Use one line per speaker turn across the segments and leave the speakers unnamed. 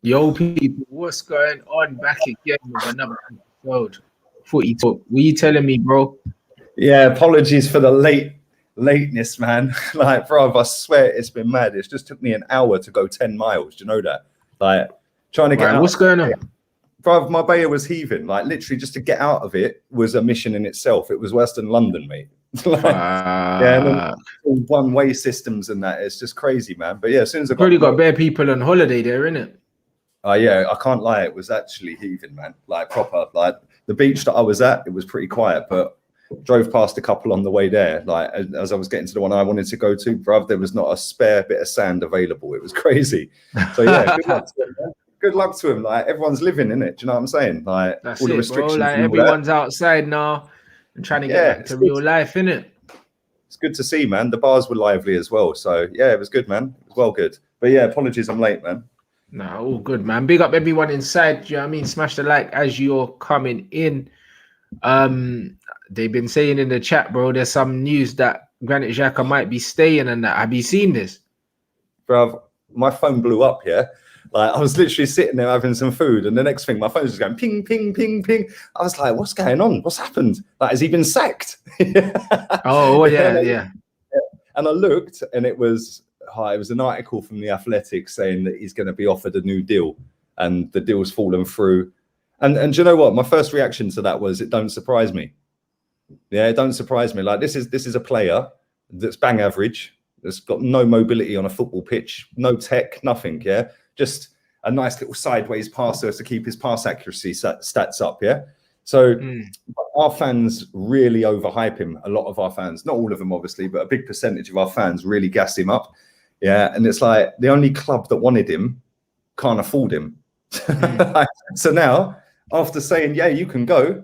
Yo, people, what's going on? Back again with another episode. Footy talk. What you telling me, bro?
Yeah, apologies for the lateness, man. Like, bro, I swear it's been mad. It's just took me an hour to go 10 miles. Do you know that? Like, trying to get out.
What's going on?
Bro, my Bayer was heaving. Like, literally, just to get out of it was a mission in itself. It was worse than London, mate. Like, yeah, and then one-way systems and that. It's just crazy, man. But yeah, as soon as I
got bare people on holiday there, innit?
Yeah, I can't lie. It was actually heaving, man. Like, proper. Like, the beach that I was at, it was pretty quiet, but drove past a couple on the way there. Like, as I was getting to the one I wanted to go to, bruv, there was not a spare bit of sand available. It was crazy. So yeah, good luck to him, man. Good luck to him. Like, everyone's living in it. Do you know what I'm saying? Like,
that's
all the
it,
restrictions.
bro. Like, everyone's outside now and trying to get back to real life, innit?
It's good to see, man. The bars were lively as well. So yeah, it was good, man. It was well good. But yeah, apologies, I'm late, man.
Nah, all good, man. Big up everyone inside. You know what I mean? Smash the like as you're coming in. They've been saying in the chat, bro, there's some news that Granit Xhaka might be staying and that. Have you seen this?
Bro, my phone blew up, yeah? Like, I was literally sitting there having some food, and the next thing, my phone was just going ping, ping, ping, ping. I was like, what's going on? What's happened? Like, has he been sacked?
Oh, yeah.
And I looked, and it was an article from The Athletic saying that he's going to be offered a new deal, and the deal's fallen through. And do you know what? My first reaction to that was, it don't surprise me. Yeah, it don't surprise me. Like, this is a player that's bang average, that's got no mobility on a football pitch, no tech, nothing, yeah? Just a nice little sideways passer to keep his pass accuracy stats up, yeah? So our fans really overhype him. A lot of our fans, not all of them, obviously, but a big percentage of our fans really gas him up. Yeah, and it's like the only club that wanted him can't afford him. So now, after saying, yeah, you can go,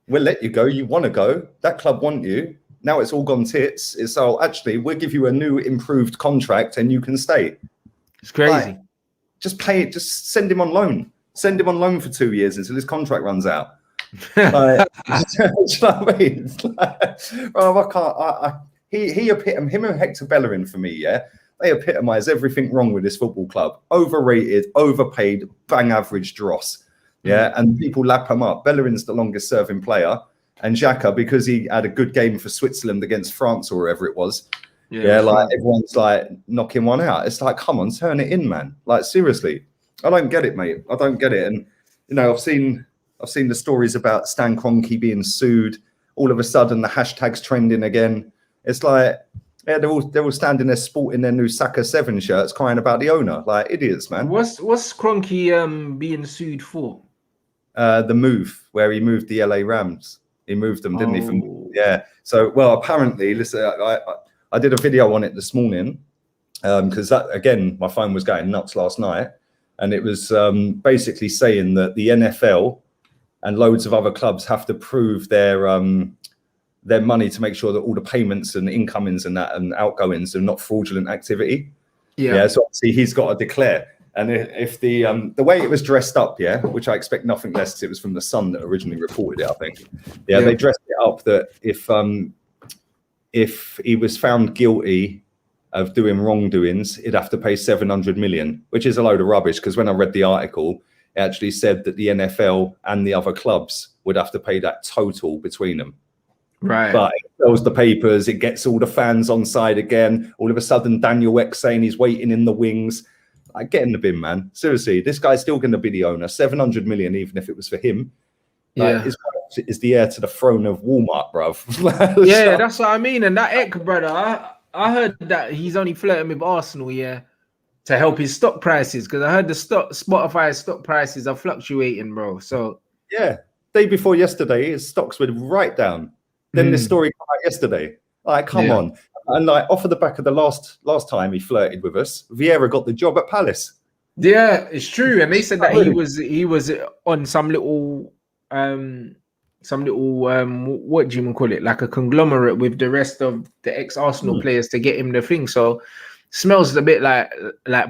we'll let you go, you want to go, that club want you, now it's all gone tits. It's actually, we'll give you a new improved contract and you can stay.
It's crazy.
Like, just just send him on loan. Send him on loan for 2 years until his contract runs out. Like, do you know what I mean? It's like, bro, I can't. Him and Hector Bellerin for me, yeah, they epitomise everything wrong with this football club. Overrated, overpaid, bang average dross. Yeah, and people lap him up. Bellerin's the longest serving player, and Xhaka, because he had a good game for Switzerland against France or wherever it was. Yeah, like everyone's like knocking one out. It's like, come on, turn it in, man. Like, seriously, I don't get it, mate. I don't get it. And you know, I've seen the stories about Stan Kroenke being sued. All of a sudden, the hashtag's trending again. It's like, yeah, they're all standing there sporting their new Saka 7 shirts, crying about the owner, like idiots, man.
What's Kroenke being sued for?
The move where he moved the LA Rams. He moved them, didn't he? Yeah. So, well, apparently, listen, I did a video on it this morning because that, again, my phone was going nuts last night, and it was basically saying that the NFL and loads of other clubs have to prove their money to make sure that all the payments and incomings and that and outgoings are not fraudulent activity. Yeah. So obviously he's got to declare. And if the way it was dressed up, yeah, which I expect nothing less, because it was from the Sun that originally reported it, I think. Yeah, they dressed it up that if he was found guilty of doing wrongdoings, he'd have to pay 700 million, which is a load of rubbish. Because when I read the article, it actually said that the NFL and the other clubs would have to pay that total between them.
Right.
But it sells the papers, it gets all the fans on side again. All of a sudden, Daniel X saying he's waiting in the wings. Like, get in the bin, man. Seriously, this guy's still going to be the owner. 700 million, even if it was for him. Like, is the heir to the throne of Walmart, bruv.
Yeah, that's what I mean. And that Ek, brother, I heard that he's only flirting with Arsenal, yeah, to help his stock prices. Because I heard the Spotify stock prices are fluctuating, bro. So
yeah, day before yesterday, his stocks were right down. Then this story came out yesterday. Like, come on. And like, off of the back of the last time he flirted with us, Vieira got the job at Palace.
Yeah, it's true. And they said that he was on some little what do you even call it? Like a conglomerate with the rest of the ex-Arsenal players to get him the thing. So smells a bit like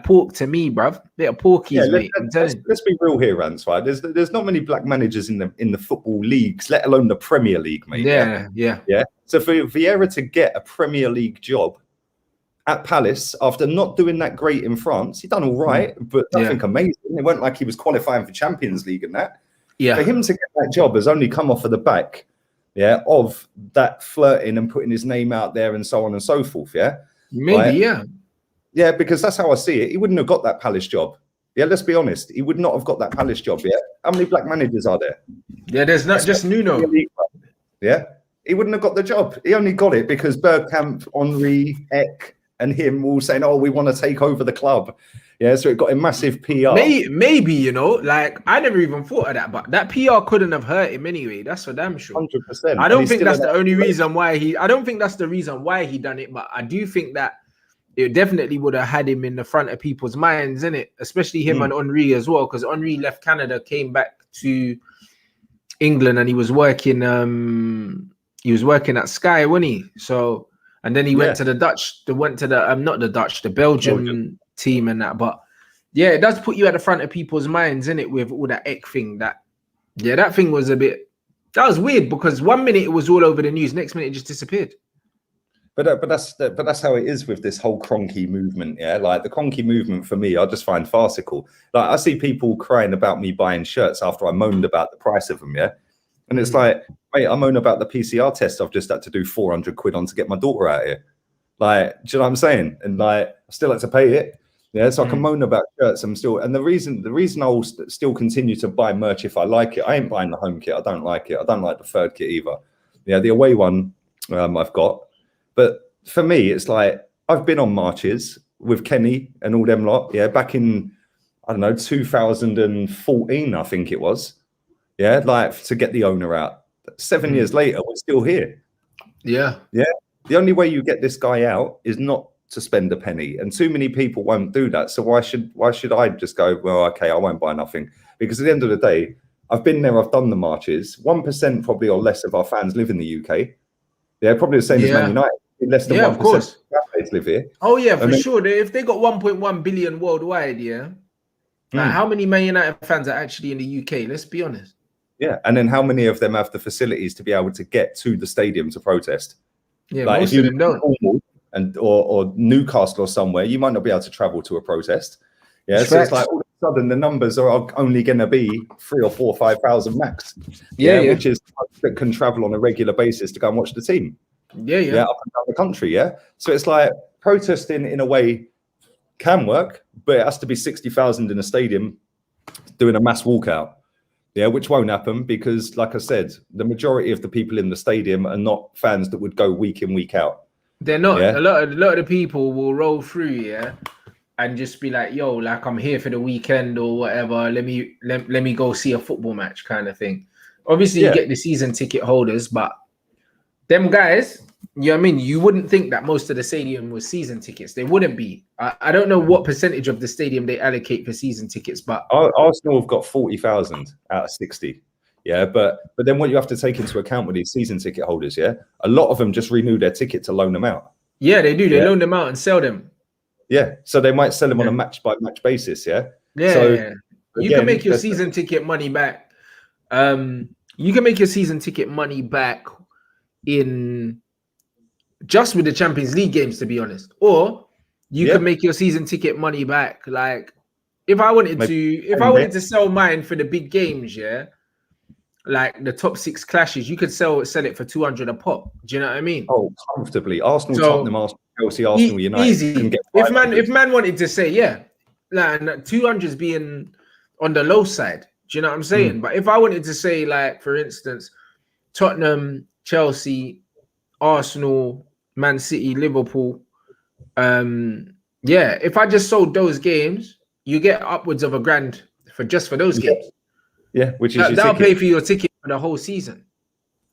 pork to me, bruv. Bit of porkies, mate.
Let's be real here, Rants, right? There's not many black managers in the football leagues, let alone the Premier League, mate.
Yeah.
So for Vieira to get a Premier League job at Palace after not doing that great in France. He done all right, but nothing amazing. It weren't like he was qualifying for Champions League and that.
Yeah.
For him to get that job has only come off of the back, of that flirting and putting his name out there and so on and so forth,
Maybe,
right? Yeah, because that's how I see it. He wouldn't have got that Palace job. Yeah, let's be honest. He would not have got that Palace job, How many black managers are there?
Yeah, there's not just Nuno.
Yeah, he wouldn't have got the job. He only got it because Bergkamp, Henry, Eck, and him all saying, "Oh, we want to take over the club." Yeah, so it got a massive PR.
Maybe, you know, like I never even thought of that, but that PR couldn't have hurt him anyway. That's for damn sure.
100%.
I don't think that's the only reason why he. I don't think that's the reason why he done it, but I do think that it definitely would have had him in the front of people's minds, innit? Especially him and Henry as well, because Henry left Canada, came back to England, and he was working. He was working at Sky, wasn't he? So, and then he went to the Dutch. Not the Dutch, the Belgian team and that. But yeah, it does put you at the front of people's minds, innit? With all that Eck thing. That thing was a bit. That was weird because 1 minute it was all over the news, next minute it just disappeared.
But that's how it is with this whole Kroenke movement, Like the Kroenke movement for me, I just find farcical. Like I see people crying about me buying shirts after I moaned about the price of them, and it's like, mate, I moan about the PCR test I've just had to do 400 quid on to get my daughter out here. Like, do you know what I'm saying? And like, I still had to pay it, so I can moan about shirts. And the reason I'll still continue to buy merch if I like it. I ain't buying the home kit. I don't like it. I don't like the third kit either. The away one I've got. But for me, it's like I've been on marches with Kenny and all them lot, back in, I don't know, 2014, I think it was. Like to get the owner out. 7 years later, we're still here. Yeah. The only way you get this guy out is not to spend a penny. And too many people won't do that. So why should I just go, well, okay, I won't buy nothing? Because at the end of the day, I've been there, I've done the marches. 1% probably or less of our fans live in the UK. Probably the same as Man United. Less than 1%
of course.
Live here.
Oh yeah, for sure. If they got 1.1 billion worldwide, like how many Man United fans are actually in the UK? Let's be honest.
Yeah, and then how many of them have the facilities to be able to get to the stadium to protest?
Yeah, like most of them don't.
Or Newcastle or somewhere, you might not be able to travel to a protest. So it's like all of a sudden the numbers are only going to be 3,000 or 4,000 or 5,000 max. Which is that can travel on a regular basis to go and watch the team. Up and down the country. So it's like protesting in a way can work, but it has to be 60,000 in a stadium doing a mass walkout. Which won't happen because, like I said, the majority of the people in the stadium are not fans that would go week in, week out.
They're not. A lot of the people will roll through, and just be like, "Yo, like I'm here for the weekend or whatever. Let me go see a football match," kind of thing. Obviously, you get the season ticket holders, but them guys, you know what I mean? You wouldn't think that most of the stadium was season tickets. They wouldn't be. I don't know what percentage of the stadium they allocate for season tickets, but
Arsenal have got 40,000 out of 60. But then what you have to take into account with these season ticket holders, a lot of them just renew their ticket to loan them out.
Yeah, they do. They loan them out and sell them.
So they might sell them on a match by match basis. So
you can make your season ticket money back. You can make your season ticket money back in just with the Champions League games, to be honest, or you can make your season ticket money back. Like if I wanted to sell mine for the big games, like the top 6 clashes, you could sell it for 200 a pop. Do you know what I mean?
Oh, comfortably. Arsenal, Tottenham, Arsenal, Chelsea, Arsenal, United.
Easy. If man wanted to say, like 200 is being on the low side. Do you know what I'm saying? But if I wanted to say, like, for instance, Tottenham, Chelsea, Arsenal, Man City, Liverpool, if I just sold those games, you get upwards of £1,000 for those games.
Which is
that'll pay for your ticket for the whole season.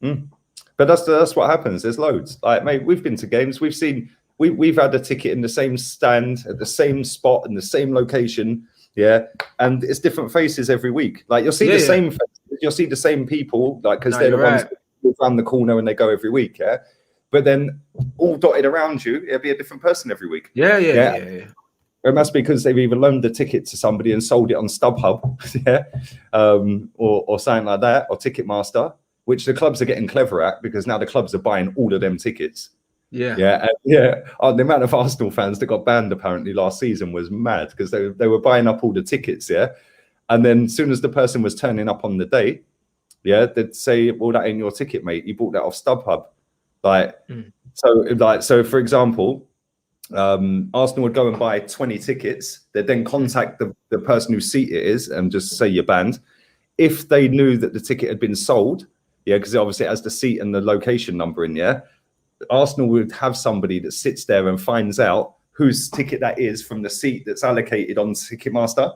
But that's what happens. There's loads. Like, mate, we've been to games. We've had a ticket in the same stand at the same spot in the same location. And it's different faces every week. Like you'll see the same faces, you'll see the same people, like because they're the ones who run the corner and they go every week. But then all dotted around you, it'll be a different person every week. And that's because they've either loaned the ticket to somebody and sold it on StubHub, or something like that, or Ticketmaster, which the clubs are getting clever at because now the clubs are buying all of them tickets.
Yeah.
Yeah. The amount of Arsenal fans that got banned apparently last season was mad because they were buying up all the tickets, yeah. And then as soon as the person was turning up on the day, yeah, they'd say, "Well, that ain't your ticket, mate. You bought that off StubHub." So for example, Arsenal would go and buy 20 tickets. They'd then contact the person whose seat it is and just say you're banned. If they knew that the ticket had been sold, yeah, because obviously it has the seat and the location number in, yeah, Arsenal would have somebody that sits there and finds out whose ticket that is from the seat that's allocated on Ticketmaster.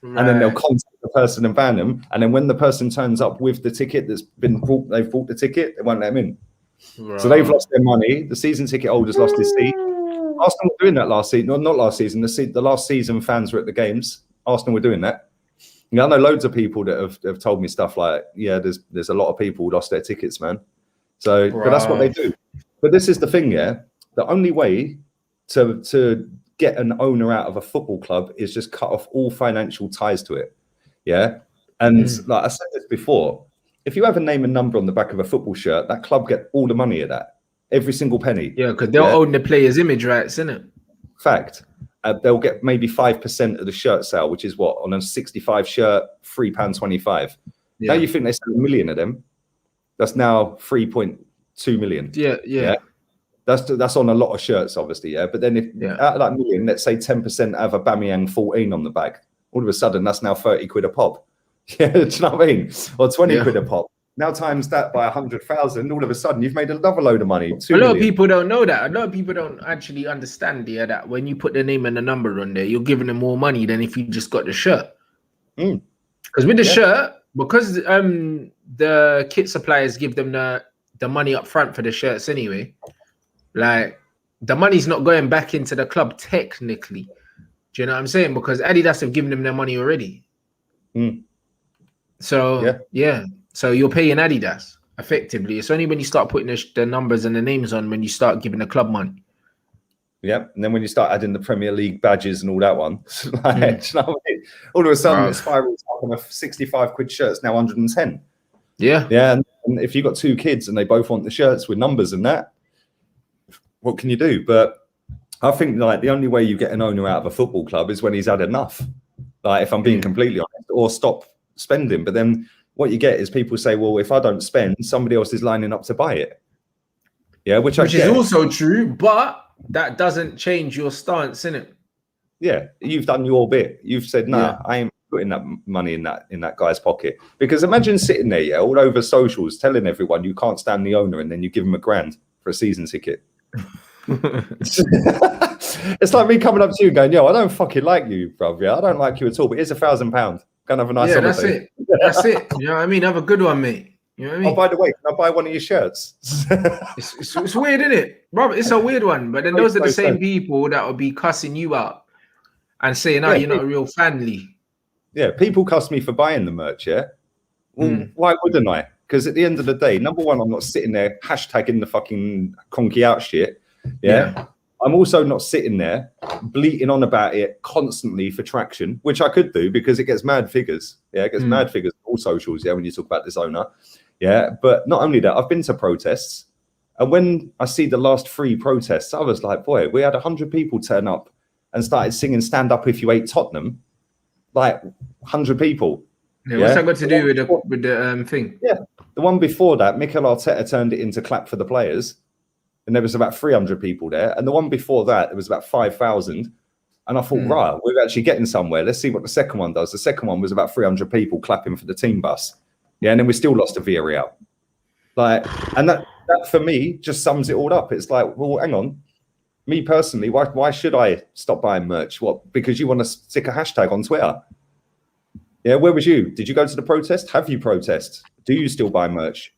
Right. And then they'll contact the person and ban them. And then when the person turns up with the ticket that's been bought, they've bought the ticket, they won't let them in. Right. So they've lost their money. The season ticket holder's lost his seat. Arsenal were doing that last season. No, not last season. The last season fans were at the games. Arsenal were doing that. I know loads of people that have told me stuff like, yeah, there's a lot of people who lost their tickets, man. So, but that's what they do. But this is the thing, yeah. The only way to get an owner out of a football club is just cut off all financial ties to it, yeah. And like I said this before, if you have a name and number on the back of a football shirt, that club get all the money of that, every single penny.
Yeah, because they'll own the player's image rights, innit?
Fact. They'll get maybe 5% of the shirt sale, which is what, on a 65 shirt, £3.25. Yeah. Now you think they sell 1 million of them? That's now 3.2 million.
Yeah.
That's on a lot of shirts, obviously, yeah. But then if out of that million, let's say 10% have a Bamiyang 14 on the back, all of a sudden that's now 30 quid a pop. Yeah, do you know what I mean? Or 20 quid a pop. Now times that by 100,000, all of a sudden you've made another load of money.
A lot of people don't know that. A lot of people don't actually understand that when you put the name and the number on there, you're giving them more money than if you just got the shirt. Because with the shirt, because the kit suppliers give them the money up front for the shirts anyway, like the money's not going back into the club technically. Do you know what I'm saying? Because Adidas have given them their money already. So so you're paying Adidas effectively. It's only when you start putting the numbers and the names on when you start giving the club money.
Yeah, and then when you start adding the Premier League badges and all that one, like, you know what I mean? All of a sudden it spirals up on a 65 quid shirt's now 110. Yeah, and if you've got two kids and they both want the shirts with numbers and that, what can you do? But I think like the only way you get an owner out of a football club is when he's had enough. Like if I'm being completely honest, or stop spending. But then what you get is people say, well, if I don't spend, somebody else is lining up to buy it. Yeah, which is
also true, but that doesn't change your stance, innit?
Yeah, you've done your bit. You've said, nah, I ain't putting that money in that guy's pocket. Because imagine sitting there, all over socials, telling everyone you can't stand the owner, and then you give him £1,000 for a season ticket. It's like me coming up to you and going, yo, I don't fucking like you, bruv. Yeah, I don't like you at all, but here's £1,000. Go and have a nice holiday.
That's it. You know what I mean? Have a good one, mate. You know what I mean?
Oh, by the way, can I buy one of your shirts?
it's weird, isn't it? Robert, it's a weird one. But then those are the same people that will be cussing you out and saying, oh, you're not a real family.
Yeah, people cuss me for buying the merch, yeah? Well, why wouldn't I? Because at the end of the day, number one, I'm not sitting there hashtagging the fucking conky out shit. Yeah. I'm also not sitting there bleating on about it constantly for traction, which I could do because it gets mad figures. Yeah, it gets mad figures on all socials, yeah, when you talk about this owner. Yeah, but not only that, I've been to protests. And when I see the last 3 protests, I was like, boy, we had 100 people turn up and started singing Stand Up If You Hate Tottenham. Like 100 people.
Yeah, what's that got to do with the thing?
Yeah, the one before that, Mikel Arteta turned it into Clap for the Players. And there was about 300 people there. And the one before that, there was about 5,000. And I thought, right, we're actually getting somewhere. Let's see what the second one does. The second one was about 300 people clapping for the team bus. Yeah, and then we still lost to Villarreal. Like, and that for me just sums it all up. It's like, well, hang on. Me personally, why should I stop buying merch? What? Because you want to stick a hashtag on Twitter? Yeah, where was you? Did you go to the protest? Have you protest? Do you still buy merch?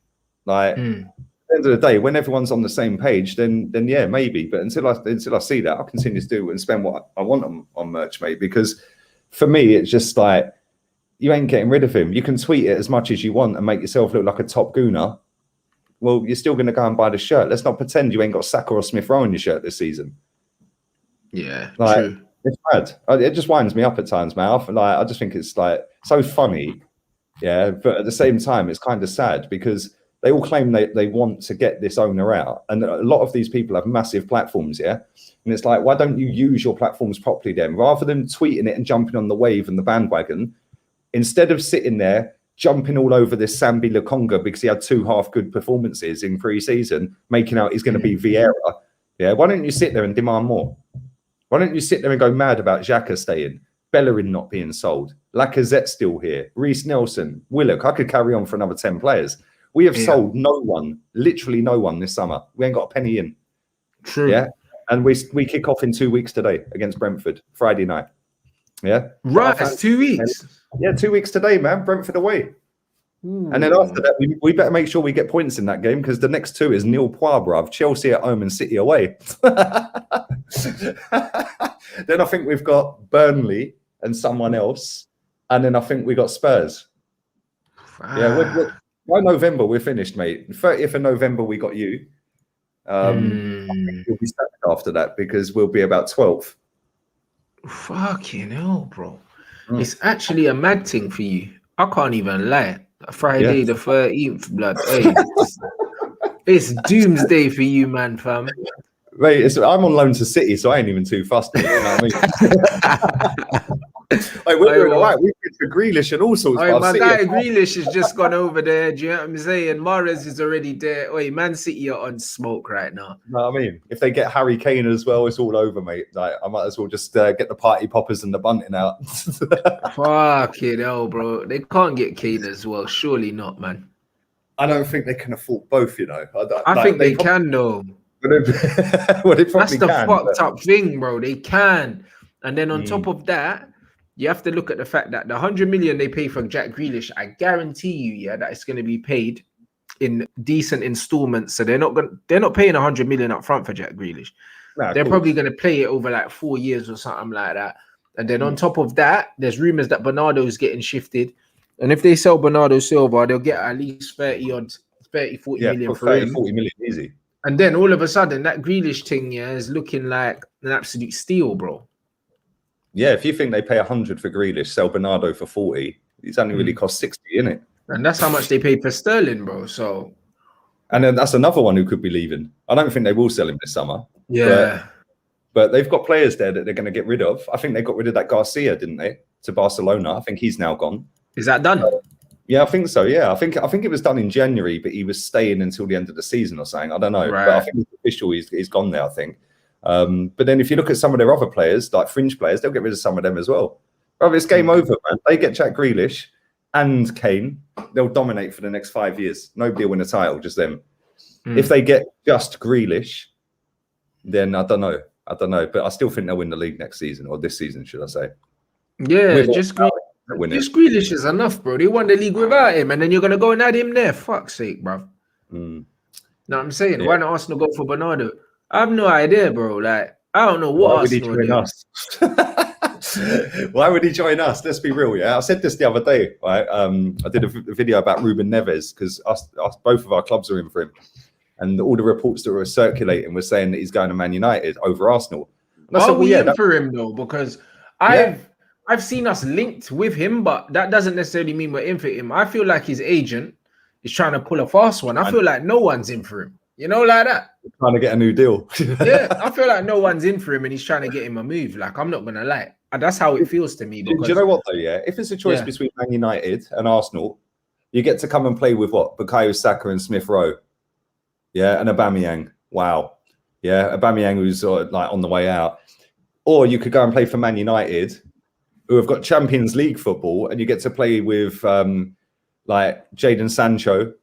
Like, at the end of the day, when everyone's on the same page, then yeah, maybe. But until I see that, I'll continue to do and spend what I want on merch, mate. Because for me, it's just like, you ain't getting rid of him. You can tweet it as much as you want and make yourself look like a top gooner. Well, you're still going to go and buy the shirt. Let's not pretend you ain't got Saka or Smith Rowe in your shirt this season.
Yeah,
like,
true.
It's bad. It just winds me up at times, man. I just think it's like so funny. Yeah, but at the same time, it's kind of sad because They all claim they want to get this owner out. And a lot of these people have massive platforms, yeah? And it's like, why don't you use your platforms properly then? Rather than tweeting it and jumping on the wave and the bandwagon, instead of sitting there jumping all over this Sambi Lokonga because he had 2 half-good performances in pre-season, making out he's going to be Vieira, yeah? Why don't you sit there and demand more? Why don't you sit there and go mad about Xhaka staying, Bellerin not being sold, Lacazette still here, Reece Nelson, Willock? I could carry on for another 10 players. We have sold no one, literally no one this summer. We ain't got a penny in.
True.
Yeah. And we kick off in 2 weeks today against Brentford, Friday night. Yeah.
Right. It's 2 weeks.
Yeah, 2 weeks today, man. Brentford away. Ooh. And then after that, we better make sure we get points in that game because the next 2 is nil points, bruv. Chelsea at home and City away. Then I think we've got Burnley and someone else. And then I think we got Spurs. Yeah, by November, we're finished, mate. 30th of November, we got you. I think we'll be sacked after that because we'll be about 12th.
Fucking hell, bro. It's actually a mad thing for you. I can't even lie. Friday the 13th, blood. Hey, it's doomsday for you, man, fam.
Mate, I'm on loan to City, so I ain't even too fussed. You know what I mean? Like, we're all right. We've been for Grealish and all sorts.
My guy Grealish has just gone over there. Do you know what I'm saying? Mahrez is already there. Man City are on smoke right now.
You know what I mean? If they get Harry Kane as well, it's all over, mate. Like, I might as well just get the party poppers and the bunting out.
Fucking hell, bro. They can't get Kane as well. Surely not, man.
I don't think they can afford both, you know.
I think they can, though.
Well,
that's the fucked up thing, bro. They can. And then on top of that, you have to look at the fact that the 100 million they pay for Jack Grealish, I guarantee you, that it's going to be paid in decent installments. So they're not paying 100 million up front for Jack Grealish. They're probably going to play it over like 4 years or something like that. And then on top of that, there's rumors that Bernardo is getting shifted. And if they sell Bernardo Silva, they'll get at least 40 million for
30,
him.
40 million easy.
And then all of a sudden, that Grealish thing is looking like an absolute steal, bro.
Yeah, if you think they pay 100 for Grealish, sell Bernardo for 40, it's only really cost 60, isn't it?
And that's how much they paid for Sterling, bro. So,
and then that's another one who could be leaving. I don't think they will sell him this summer.
Yeah,
but they've got players there that they're going to get rid of. I think they got rid of that Garcia, didn't they, to Barcelona? I think he's now gone.
Is that done?
Yeah, I think so. Yeah, I think it was done in January, but he was staying until the end of the season or something. I don't know, but I think it's official. He's gone now, I think. But then if you look at some of their other players, like fringe players, they'll get rid of some of them as well. Brother, it's game over, man. They get Jack Grealish and Kane, they'll dominate for the next 5 years. Nobody will win a title, just them. If they get just Grealish, then I don't know. But I still think they'll win the league next season, or this season, should I say.
Yeah, just Grealish is enough, bro. They won the league without him, and then you're going to go and add him there. Fuck's sake, bro. Know what I'm saying? Why not Arsenal go for Bernardo? I have no idea, bro. Like, I don't know what Arsenal
would he join us? Why would he join us? Let's be real, yeah. I said this the other day, right? I did a video about Ruben Neves because both of our clubs are in for him, and all the reports that were circulating were saying that he's going to Man United over Arsenal. And I said,
we in for him though? Because I've seen us linked with him, but that doesn't necessarily mean we're in for him. I feel like his agent is trying to pull a fast one. I feel like no one's in for him. You know, like that.
Trying to get a new deal.
Yeah, I feel like no one's in for him and he's trying to get him a move. Like, I'm not going to lie. And that's how it feels to me.
Because, do you know what, though, yeah? If it's a choice between Man United and Arsenal, you get to come and play with what? Bukayo Saka and Smith Rowe. Yeah, and Aubameyang. Wow. Yeah, Aubameyang who's like on the way out. Or you could go and play for Man United, who have got Champions League football, and you get to play with like Jadon Sancho,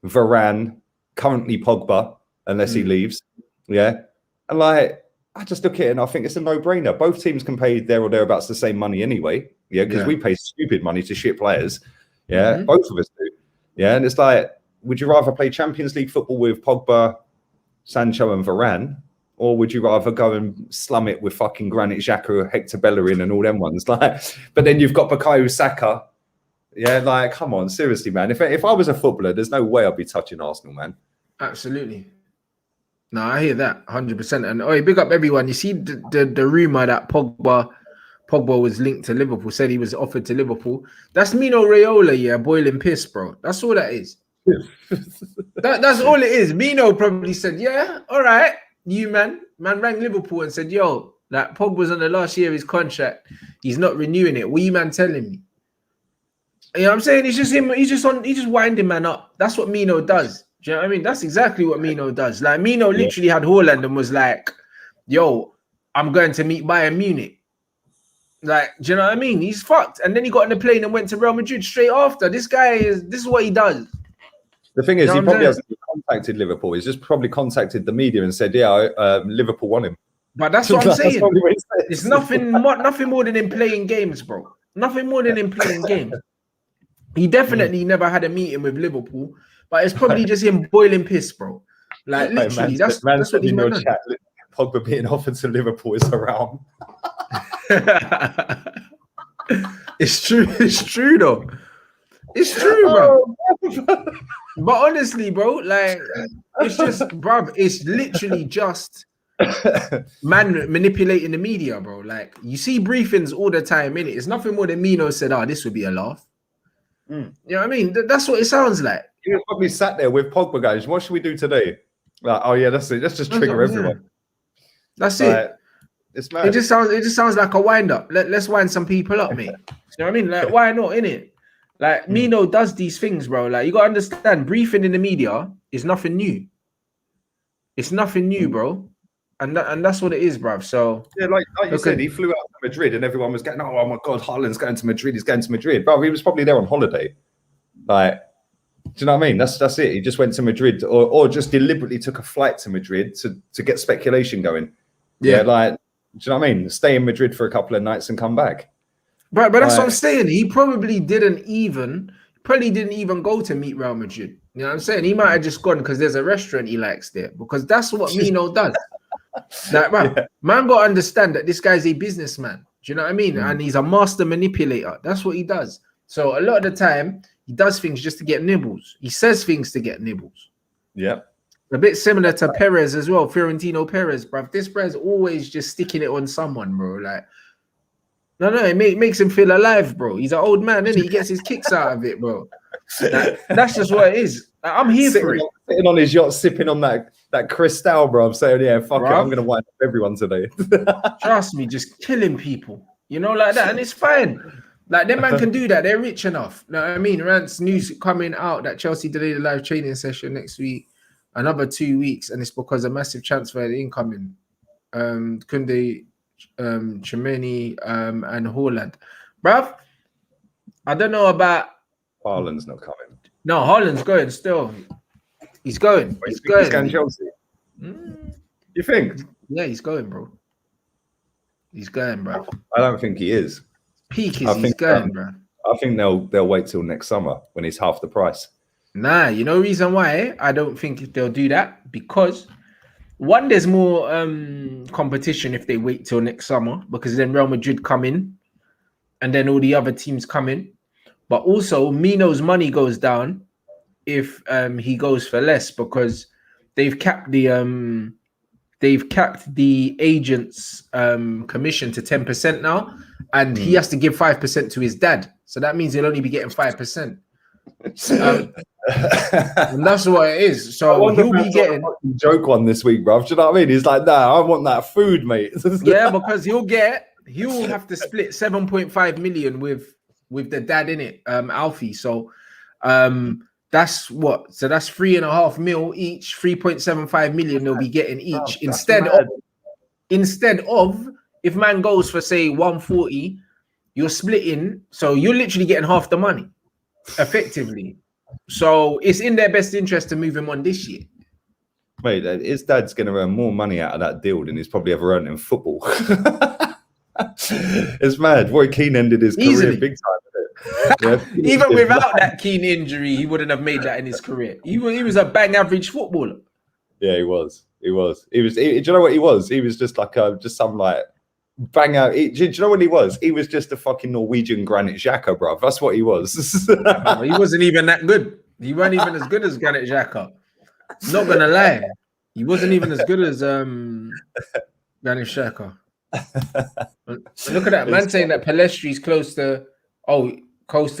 Varane, currently Pogba, unless he leaves. Yeah. And like, I just look at it and I think it's a no-brainer. Both teams can pay there or thereabouts the same money anyway. Yeah, because we pay stupid money to shit players. Yeah, both of us do. Yeah, and it's like, would you rather play Champions League football with Pogba, Sancho and Varane, or would you rather go and slum it with fucking Granit Xhaka, Hector Bellerin and all them ones? Like, but then you've got Bukayo Saka. Yeah, like, come on, seriously, man. If I was a footballer, there's no way I'd be touching Arsenal, man.
Absolutely. No, I hear that 100%. And big up everyone. You see the rumor that Pogba was linked to Liverpool, said he was offered to Liverpool. That's Mino Raiola, boiling piss, bro. That's all that is. That's all it is. Mino probably said, yeah, all right, you man rang Liverpool and said, yo, that Pogba's on the last year of his contract. He's not renewing it. What you man telling me? You know what I'm saying? It's just him. He's just winding man up. That's what Mino does. Do you know what I mean? That's exactly what Mino does. Like Mino literally had Haaland and was like, yo, I'm going to meet Bayern Munich. Like, do you know what I mean? He's fucked. And then he got on the plane and went to Real Madrid straight after. This is what he does.
The thing is, he probably hasn't contacted Liverpool. He's just probably contacted the media and said, yeah, Liverpool want him.
But that's what I'm saying. It's nothing more than him playing games, bro. Nothing more than him playing games. He definitely never had a meeting with Liverpool, but it's probably just him boiling piss, bro. Like, literally, that's what he's doing.
Pogba being offered to Liverpool is around.
It's true though. It's true, bro. But honestly, bro, like, it's just, bro, it's literally just man manipulating the media, bro. Like, you see briefings all the time, innit? It's nothing more than Mino said, this would be a laugh. You know what I mean? That's what it sounds like.
He was probably sat there with Pogba, guys. What should we do today? Like, oh yeah, that's it. Let's just trigger everyone.
That's it. It's mad. It just sounds like a wind up. Let's wind some people up, mate. You know what I mean? Like, why not, innit? Like, Mino does these things, bro. Like, you gotta understand, briefing in the media is nothing new. It's nothing new, bro. And that's what it is, bro. So
yeah, like you said, he flew out to Madrid and everyone was going, oh my god, Haaland's going to Madrid, he's going to Madrid. Bro, he was probably there on holiday. Like, do you know what I mean? That's it. He just went to Madrid or just deliberately took a flight to Madrid to get speculation going. Yeah, like, do you know what I mean? Stay in Madrid for a couple of nights and come back.
Right, but that's what I'm saying. He probably didn't even go to meet Real Madrid. You know what I'm saying? He might have just gone because there's a restaurant he likes there. Because that's what Mino does. Like, man got to understand that this guy's a businessman. Do you know what I mean? And he's a master manipulator. That's what he does. So a lot of the time, he does things just to get nibbles. He says things to get nibbles.
Yeah.
A bit similar to Perez as well, Fiorentino Perez, bruv. This bruh's always just sticking it on someone, bro. Like, no, it makes him feel alive, bro. He's an old man, isn't he? He gets his kicks out of it, bro. That's just what it is. Like, I'm here for it.
Sitting on his yacht, sipping on that Cristal, bro. I'm saying, yeah, fuck it. I'm going to wind up everyone today.
Trust me, just killing people. You know, like that. And it's fine. Like, them man can do that. They're rich enough. You know what I mean? Rants news coming out that Chelsea delayed the live training session next week. Another 2 weeks. And it's because a massive transfer incoming. Kunde, Chimeni, and Haaland. Bruv, I don't know about...
Haaland's not coming.
No, Haaland's going still. He's going. He's going
Chelsea. You think?
Yeah, he's going, bro. He's going, bro.
I don't think he is.
Peak is he's going, bro.
I think they'll wait till next summer when he's half the price.
Nah, you know reason why I don't think they'll do that? Because one, there's more competition if they wait till next summer, because then Real Madrid come in and then all the other teams come in. But also Mino's money goes down if he goes for less, because they've capped the agent's commission to 10% now, and he has to give 5% to his dad. So that means he'll only be getting 5%. And that's what it is. So he'll be getting
a joke one this week, bro. Do you know what I mean? He's like, nah, I want that food, mate.
Yeah, because he'll have to split 7.5 million with the dad in it, Alfie. So that's what. So that's 3.5 mil each. 3.75 million they'll be getting each. Instead of if man goes for say 140, you're splitting. So you're literally getting half the money, effectively. So it's in their best interest to move him on this year.
Mate, his dad's going to earn more money out of that deal than he's probably ever earned in football. It's mad. Roy Keane ended his career big time. Yeah.
Even without that Keane injury, he wouldn't have made that in his career. He was a bang average footballer.
Yeah, he was. Do you know what he was? He was just like just some like bang out. Do you know what he was? He was just a fucking Norwegian Granit Xhaka, bro. That's what he was.
He wasn't even that good. He weren't even as good as Granit Xhaka. Not gonna lie, he wasn't even as good as Granit Xhaka. Look at that man saying that Palestri's close to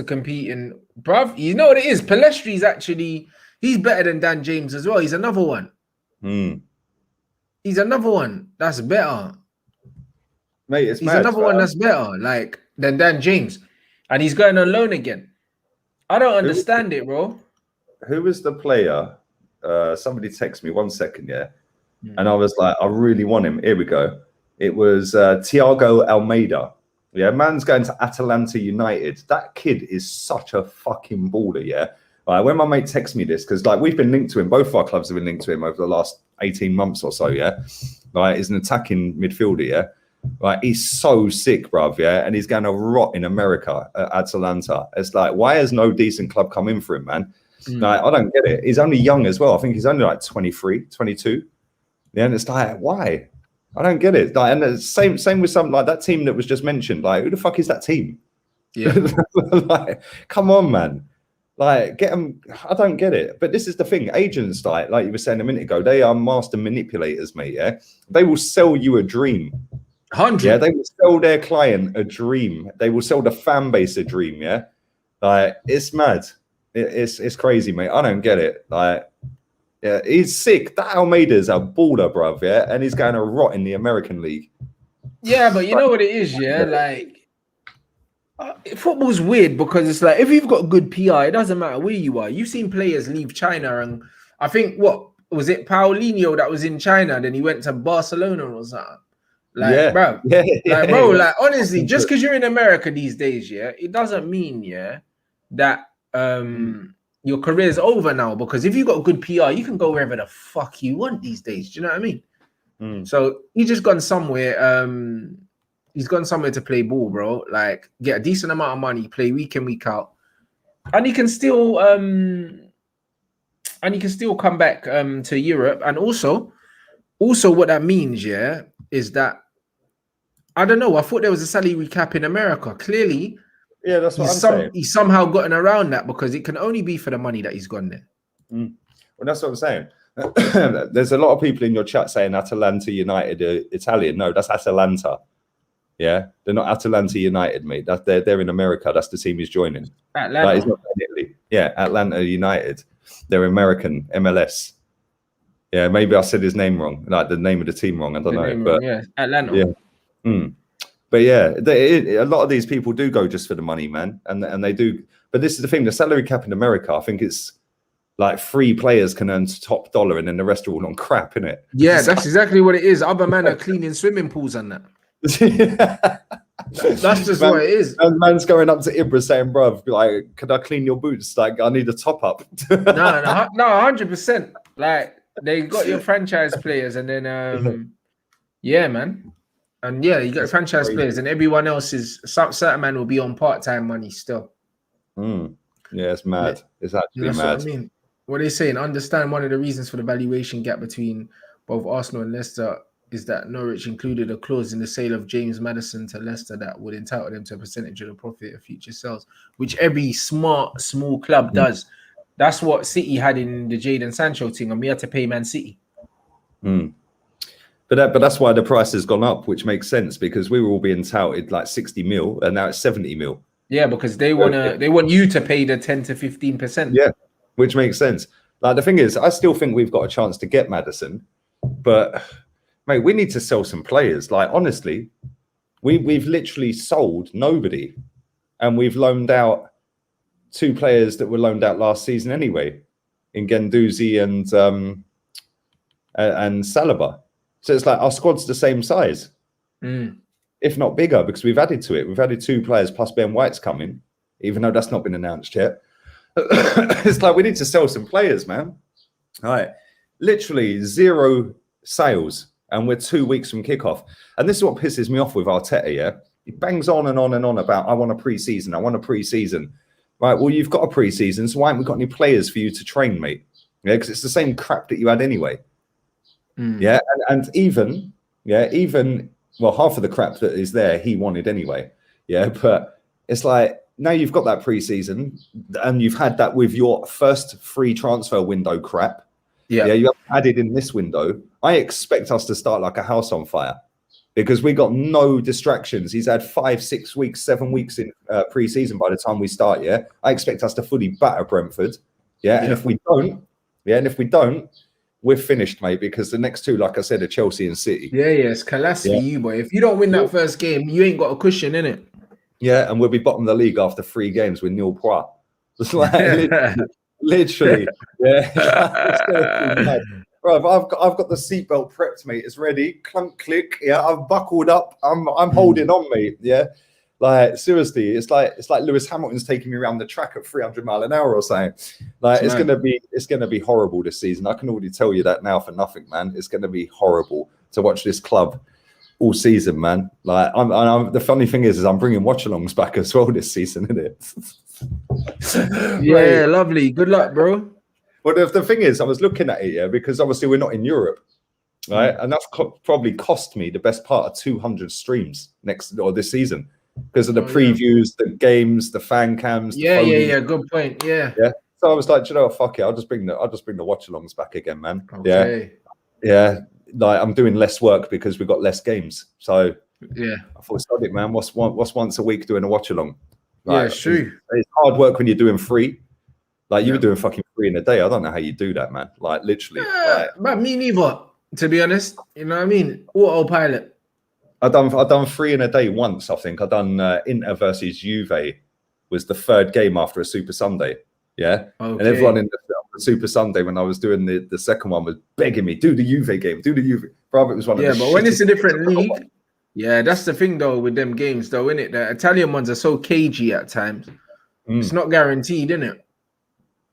competing, bruv. You know what it is? Palestri's actually He's better than Dan James as well. He's another one. He's another one that's better.
Mate, he's
another one that's better, like, than Dan James. And he's going on loan again. I don't understand it, bro.
Who was the player? Somebody texted me 1 second, yeah? And I was like, I really want him. Here we go. It was Thiago Almada. Yeah, man's going to Atalanta United. That kid is such a fucking baller, yeah? When my mate texts me this, because like we've been linked to him, both of our clubs have been linked to him over the last 18 months or so, yeah? Like, he's an attacking midfielder, yeah? Like, he's so sick, bruv, yeah? And he's going to rot in America at Atalanta. It's like, why has no decent club come in for him, man? Like, I don't get it. He's only young as well. I think he's only like 23, 22. Yeah, and it's like, why? I don't get it. Like, and the same with something like that team that was just mentioned. Like, who the fuck is that team?
Yeah.
Like, come on, man. Like, get them. I don't get it. But this is the thing. Agents, like you were saying a minute ago, they are master manipulators, mate. Yeah, they will sell you a dream.
100.
Yeah, they will sell their client a dream. They will sell the fan base a dream. Yeah, like, it's mad. It's crazy, mate. I don't get it. Like, yeah, he's sick. That Almeida's a baller, bruv. Yeah, and he's going to rot in the American League.
Yeah, but you know what it is, yeah? Like, football's weird because it's like, if you've got good PR, it doesn't matter where you are. You've seen players leave China, and I think, what was it, Paulinho that was in China, then he went to Barcelona or something. Like, bro, like, honestly, just because you're in America these days, yeah, it doesn't mean, yeah, that your career is over now. Because if you got good PR, you can go wherever the fuck you want these days. Do you know what I mean? So he's just gone somewhere. He's gone somewhere to play ball, bro. Like, get a decent amount of money, play week in, week out, and he can still come back to Europe. And also what that means, yeah, is that, I don't know, I thought there was a salary cap in America. Clearly,
yeah, that's what I'm saying.
He's somehow gotten around that because it can only be for the money that he's gone there.
Well, that's what I'm saying. There's a lot of people in your chat saying Atalanta United are Italian. No, that's Atalanta. Yeah, they're not Atalanta United, mate. They're in America. That's the team he's joining.
Atlanta.
Like, he's not in Italy. Yeah, Atlanta United. They're American, MLS. Yeah, maybe I said his name wrong, like the name of the team wrong. I don't know, but
yeah, Atlanta.
Yeah. But yeah, a lot of these people do go just for the money, man, and they do. But this is the thing: the salary cap in America, I think it's like 3 players can earn top dollar, and then the rest are all on crap, innit?
Yeah, that's exactly what it is. Other men are cleaning swimming pools and that. That's just what it is.
And man's going up to Ibra saying, bruv, like, could I clean your boots? Like, I need a top up.
no, 100%. Like, they got your franchise players, and then yeah, man. And yeah, you got franchise players, and everyone else is, certain man will be on part-time money still.
Yeah, it's mad. It's actually mad.
What I mean. What they're saying, understand one of the reasons for the valuation gap between both Arsenal and Leicester is that Norwich included a clause in the sale of James Maddison to Leicester that would entitle them to a percentage of the profit of future sales, which every smart, small club does. That's what City had in the Jadon Sancho thing, and we had to pay Man City.
But that's why the price has gone up, which makes sense, because we were all being touted like 60 mil, and now it's 70 mil.
Yeah, because they want you to pay the 10 to 15%.
Yeah, which makes sense. Like, the thing is, I still think we've got a chance to get Maddison, but mate, we need to sell some players. Like, honestly, we've literally sold nobody, and we've loaned out 2 players that were loaned out last season anyway, in Guendouzi and Saliba. So it's like our squad's the same size, if not bigger, because we've added to it. We've added 2 players plus Ben White's coming, even though that's not been announced yet. It's like we need to sell some players, man. All right, literally 0 sales, and we're 2 weeks from kickoff. And this is what pisses me off with Arteta. Yeah, he bangs on and on and on about, I want a pre-season. I want a pre-season. Right, well, you've got a pre-season, so why haven't we got any players for you to train, mate? Yeah, because it's the same crap that you had anyway. Yeah, and even well, half of the crap that is there he wanted anyway. Yeah, but it's like, now you've got that pre-season, and you've had that with your first free transfer window crap. Yeah, you have added in this window. I expect us to start like a house on fire, because we got no distractions. He's had 5, 6 weeks, 7 weeks in pre-season by the time we start. Yeah, I expect us to fully batter Brentford. Yeah, and if we don't, Yeah, and if we don't, we're finished, mate, because the next two, like I said, are Chelsea and City.
Yeah, it's collapse for you, boy. If you don't win that first game, you ain't got a cushion, innit?
Yeah, and we'll be bottom of the league after 3 games with nil points. It's like literally, yeah. Right, I've got the seatbelt prepped, mate. It's ready. Clunk, click. Yeah, I've buckled up. I'm holding on, mate. Yeah, like seriously, it's like Lewis Hamilton's taking me around the track at 300 mile an hour or something. Like it's gonna be horrible this season. I can already tell you that now for nothing, man. It's gonna be horrible to watch this club all season, man. Like I'm the funny thing is I'm bringing watchalongs back as well this season, isn't it?
Yeah, right. Lovely. Good luck, bro.
Well, the thing is, I was looking at it, yeah, because obviously we're not in Europe, right? And that's probably cost me the best part of 200 streams this season because of the previews, the games, the fan cams.
Yeah. Good point. Yeah.
So I was like, you know what, fuck it. I'll just bring the watchalongs back again, man.
Okay.
Yeah. Like I'm doing less work because we've got less games. So
yeah,
I thought, stop it, man. What's once a week doing a watch-along?
Like, yeah, it's true.
It's hard work when you're doing 3. Like you were doing fucking 3 in a day. I don't know how you do that, man. Like literally.
But me neither, to be honest. You know what I mean? Autopilot.
I done 3 in a day once, I think. I done Inter versus Juve was the 3rd game after a Super Sunday. Yeah. Okay. And everyone in the Super Sunday when I was doing the second one was begging me, do the Juve game, do the Juve. Bro, it was one of the
but when it's a different league, yeah, that's the thing though with them games though, innit? The Italian ones are so cagey at times. It's not guaranteed, innit?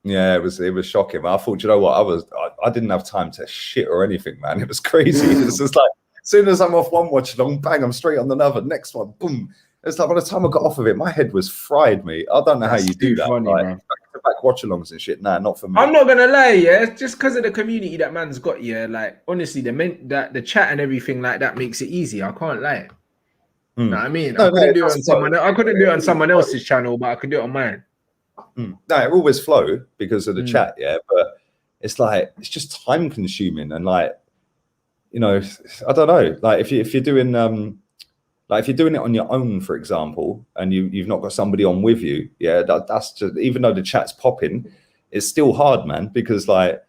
Yeah, it was shocking. I thought, you know what, I didn't have time to shit or anything, man. It was crazy. It's just like as soon as I'm off one watch along, bang, I'm straight on another. Next one, boom. It's like by the time I got off of it, my head was fried, mate. I don't know how you do that.
Funny,
like, back watch-alongs and shit. Nah, not for me.
I'm not gonna lie, yeah. Just because of the community that man's got, yeah. Like honestly, the chat and everything like that makes it easy. I can't lie. You know what I mean? I couldn't do it on someone else's channel, but I could do it on mine.
No, it always flow because of the chat, yeah. But it's like it's just time consuming and like, you know, I don't know. Like if you're doing like if you're doing it on your own, for example, and you've not got somebody on with you, yeah, that's just, even though the chat's popping, it's still hard, man, because like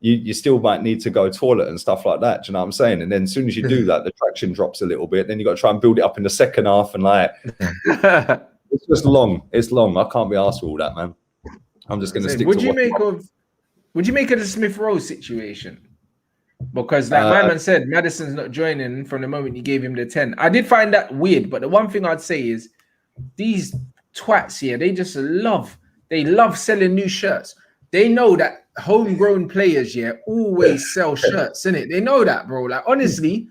you still might need to go toilet and stuff like that. Do you know what I'm saying? And then as soon as you do that, the traction drops a little bit. Then you got to try and build it up in the second half, and like it's just long. It's long. I can't be asked for all that, man. I'm just going to stick. Would you make of
the Smith Rowe situation? Because like my man said, Maddison's not joining from the moment you gave him the 10. I did find that weird, but the one thing I'd say is these twats here, they love selling new shirts. They know that homegrown players, always sell shirts, innit? They know that, bro. Like honestly,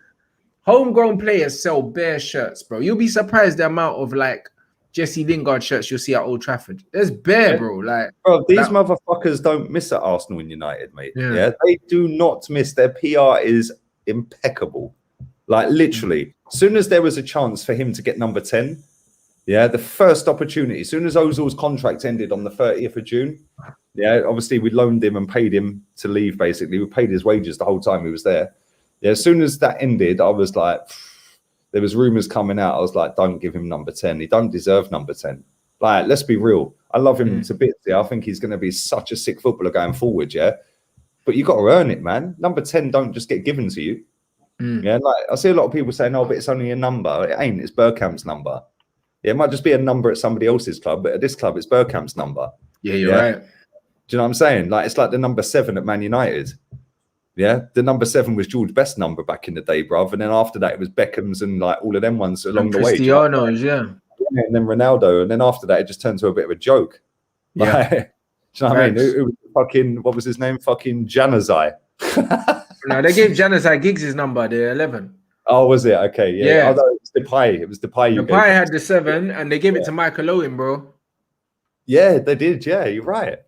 homegrown players sell bare shirts, bro. You'll be surprised the amount of like Jesse Lingard shirts you'll see at Old Trafford. There's bare, bro. Like,
bro, these motherfuckers don't miss at Arsenal and United, mate. Yeah, they do not miss. Their PR is impeccable. Like literally, as soon as there was a chance for him to get number 10, yeah, the first opportunity, as soon as Ozil's contract ended on the 30th of June, yeah, obviously we loaned him and paid him to leave. Basically, we paid his wages the whole time he was there. Yeah, as soon as that ended, I was like. There was rumors coming out. I was like, don't give him number 10. He don't deserve number 10. Like, let's be real. I love him to bits. Yeah, I think he's going to be such a sick footballer going forward. Yeah, but you got to earn it, man. Number 10 don't just get given to you. Yeah, like I see a lot of people saying, "Oh, but it's only a number." It ain't. It's Bergkamp's number. Yeah, it might just be a number at somebody else's club, but at this club, it's Bergkamp's number.
Yeah, you're right.
Do you know what I'm saying? Like, it's like the number 7 at Man United. Yeah, the number 7 was George's best number back in the day, bruv. And then after that, it was Beckham's and like all of them ones along the way.
Cristiano's, yeah.
And then Ronaldo. And then after that, it just turned to a bit of a joke.
Yeah.
Like, do you know what I mean? It was fucking, what was his name? Fucking Januzaj.
No, they gave Januzaj Giggs' number, the 11.
Oh, was it? Okay, yeah. Although it was Depay. It was Depay.
Depay had the 7, and they gave it to Michael Owen, bro.
Yeah, they did. Yeah, you're right.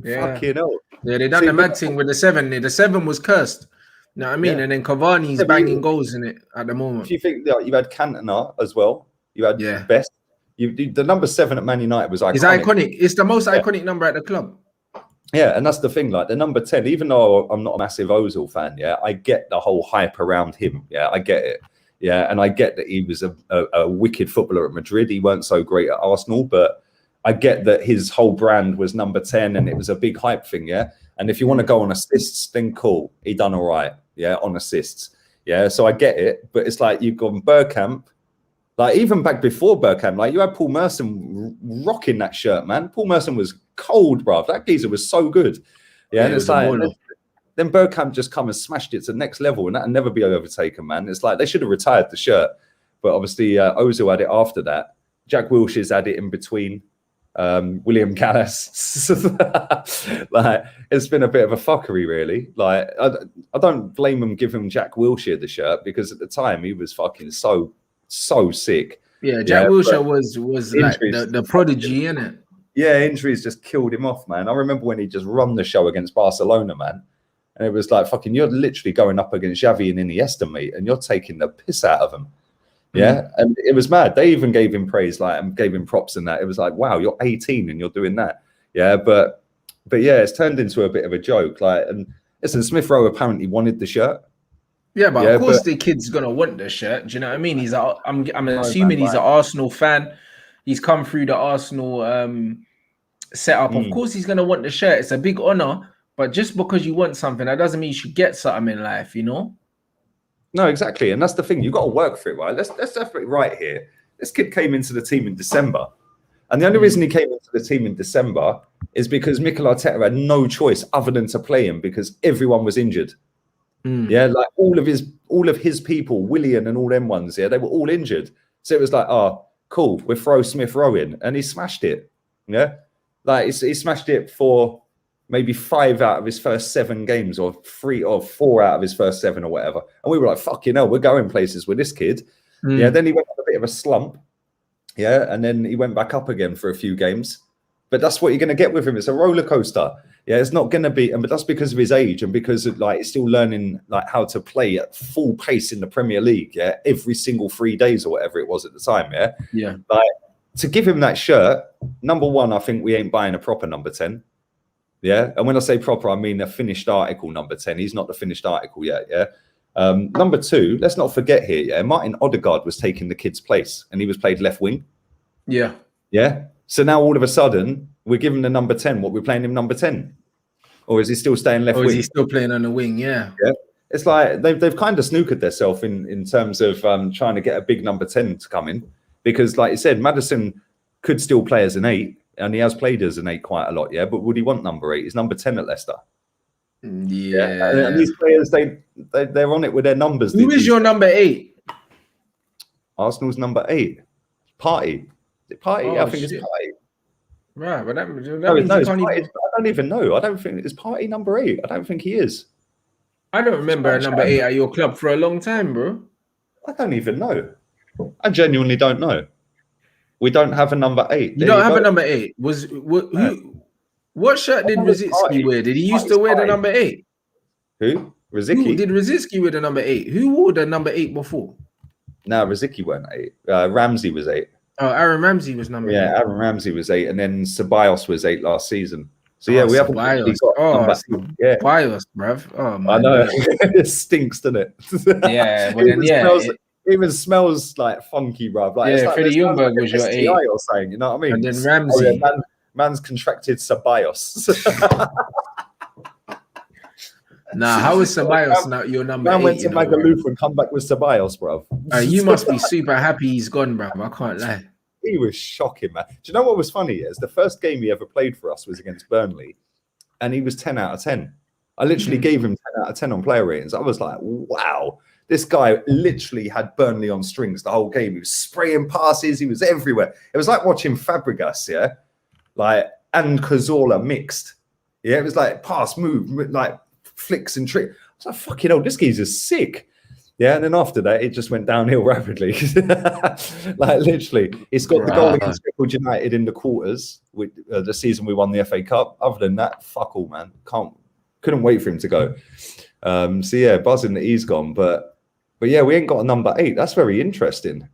Yeah.
Fucking hell.
Yeah, they done the mad thing with the 7. The 7 was cursed. You know what I mean? Yeah. And then Cavani's banging goals in it at the moment.
If you think that you had Cantona as well, you had Best. The number 7 at Man United was iconic.
It's iconic. It's the most iconic number at the club.
Yeah, and that's the thing. Like the number 10, even though I'm not a massive Ozil fan, yeah, I get the whole hype around him. Yeah, I get it. Yeah, and I get that he was a wicked footballer at Madrid. He weren't so great at Arsenal, but I get that his whole brand was number 10 and it was a big hype thing, yeah. And if you want to go on assists, then cool, he done all right, yeah, on assists, yeah. So I get it, but it's like you've gone Bergkamp, like even back before Bergkamp, like you had Paul Merson rocking that shirt, man. Paul Merson was cold, bruv. That geezer was so good, yeah. And it's like then Bergkamp just come and smashed it to the next level, and that'll never be overtaken, man. It's like they should have retired the shirt, but obviously Ozil had it after that. Jack Wilshere's had it in between. William Gallas, like it's been a bit of a fuckery, really. Like I don't blame him giving Jack Wilshere the shirt because at the time he was fucking so sick.
Yeah, Jack Wilshere was like the prodigy, innit?
Yeah, injuries just killed him off, man. I remember when he just run the show against Barcelona, man. And it was like, fucking, you're literally going up against Xavi and Iniesta, mate, and you're taking the piss out of him. Yeah, and it was mad. They even gave him praise, like, and gave him props and that. It was like, wow, you're 18 and you're doing that. Yeah, but yeah, it's turned into a bit of a joke. Like, and listen, Smith Rowe apparently wanted the shirt.
Yeah, but of course the kid's gonna want the shirt. Do you know what I mean? He's I'm assuming he's an Arsenal fan. He's come through the Arsenal setup. Of course, he's gonna want the shirt. It's a big honor. But just because you want something, that doesn't mean you should get something in life, you know?
No, exactly. And that's the thing. You've got to work for it, right? Let's definitely right here. This kid came into the team in December. And the only reason he came into the team in December is because Mikel Arteta had no choice other than to play him because everyone was injured. Yeah, like all of his people, Willian and all them ones, yeah, they were all injured. So it was like, oh, cool, we'll throw Smith Rowe in. And he smashed it. Yeah. Like he smashed it for maybe 5 out of his first 7 games or 3 or 4 out of his first 7 or whatever. And we were like, fucking hell, we're going places with this kid. Yeah, then he went on a bit of a slump. Yeah, and then he went back up again for a few games. But that's what you're going to get with him. It's a roller coaster. Yeah, it's not going to be, but that's because of his age and because of, like, he's still learning like how to play at full pace in the Premier League. Yeah, every single 3 days or whatever it was at the time. Yeah,
yeah.
Like to give him that shirt, number one, I think we ain't buying a proper number 10. Yeah, and when I say proper, I mean a finished article number 10. He's not the finished article yet. Yeah. Number 2, let's not forget here. Yeah, Martin Odegaard was taking the kid's place, and he was played left wing.
Yeah.
Yeah. So now all of a sudden we're giving the number 10. What, we're playing him number 10, or is he still staying left wing?
Or is he still playing on the wing? Yeah.
Yeah. It's like they've kind of snookered themselves in terms of trying to get a big number 10 to come in, because like you said, Maddison could still play as an 8. And he has played as an 8 quite a lot, yeah. But would he want number 8? He's number 10 at Leicester.
Yeah.
And these players, they're on it with their numbers.
Who is your number 8?
Arsenal's number 8. Party. Is it Party?
Oh,
I think it's Party.
Right, but that means
it's Party. I don't even know. I don't think it's Party number 8. I don't think he is.
I don't remember a number 8 at your club for a long time, bro.
I don't even know. I genuinely don't know. We don't have a number 8.
You don't have a number 8. What shirt did Rosicky wear? Did he used to wear the number 8?
Who? Rosicky?
Did Rosicky wear the number 8? Who wore the number 8 before?
No, Rosicky weren't 8. Ramsey was 8.
Oh, Aaron Ramsey was number 8.
Yeah, Aaron Ramsey was 8, and then Ceballos was 8 last season. So yeah, we haven't really got number 8. Yeah,
Ceballos, bruv. Oh my
I know. It stinks, doesn't it?
Yeah, but then
it even smells like funky, bruv. Like,
yeah,
it's like
Freddie Ljungberg was your 8
or saying, you know what I mean?
And then Ramsey.
Oh, yeah, man's contracted Ceballos.
Nah, how is Ceballos now your number 8?
Went to Magaluf and come back with Ceballos, bruv.
You must be super happy he's gone, bruv. I can't lie.
He was shocking, man. Do you know what was funny? Is the first game he ever played for us was against Burnley, and he was 10 out of 10. I literally gave him 10 out of 10 on player ratings. I was like, wow. This guy literally had Burnley on strings the whole game. He was spraying passes. He was everywhere. It was like watching Fabregas, yeah? Like, and Cazorla mixed. Yeah, it was like pass, move, like flicks and tricks. I was like, fucking hell, this geezer's sick. Yeah, and then after that, it just went downhill rapidly. Like, literally, it's got the goal against Sheffield United in the quarters with the season we won the FA Cup. Other than that, fuck all, man. Couldn't wait for him to go. So, yeah, buzzing that he's gone. But yeah, we ain't got a number 8. That's very interesting.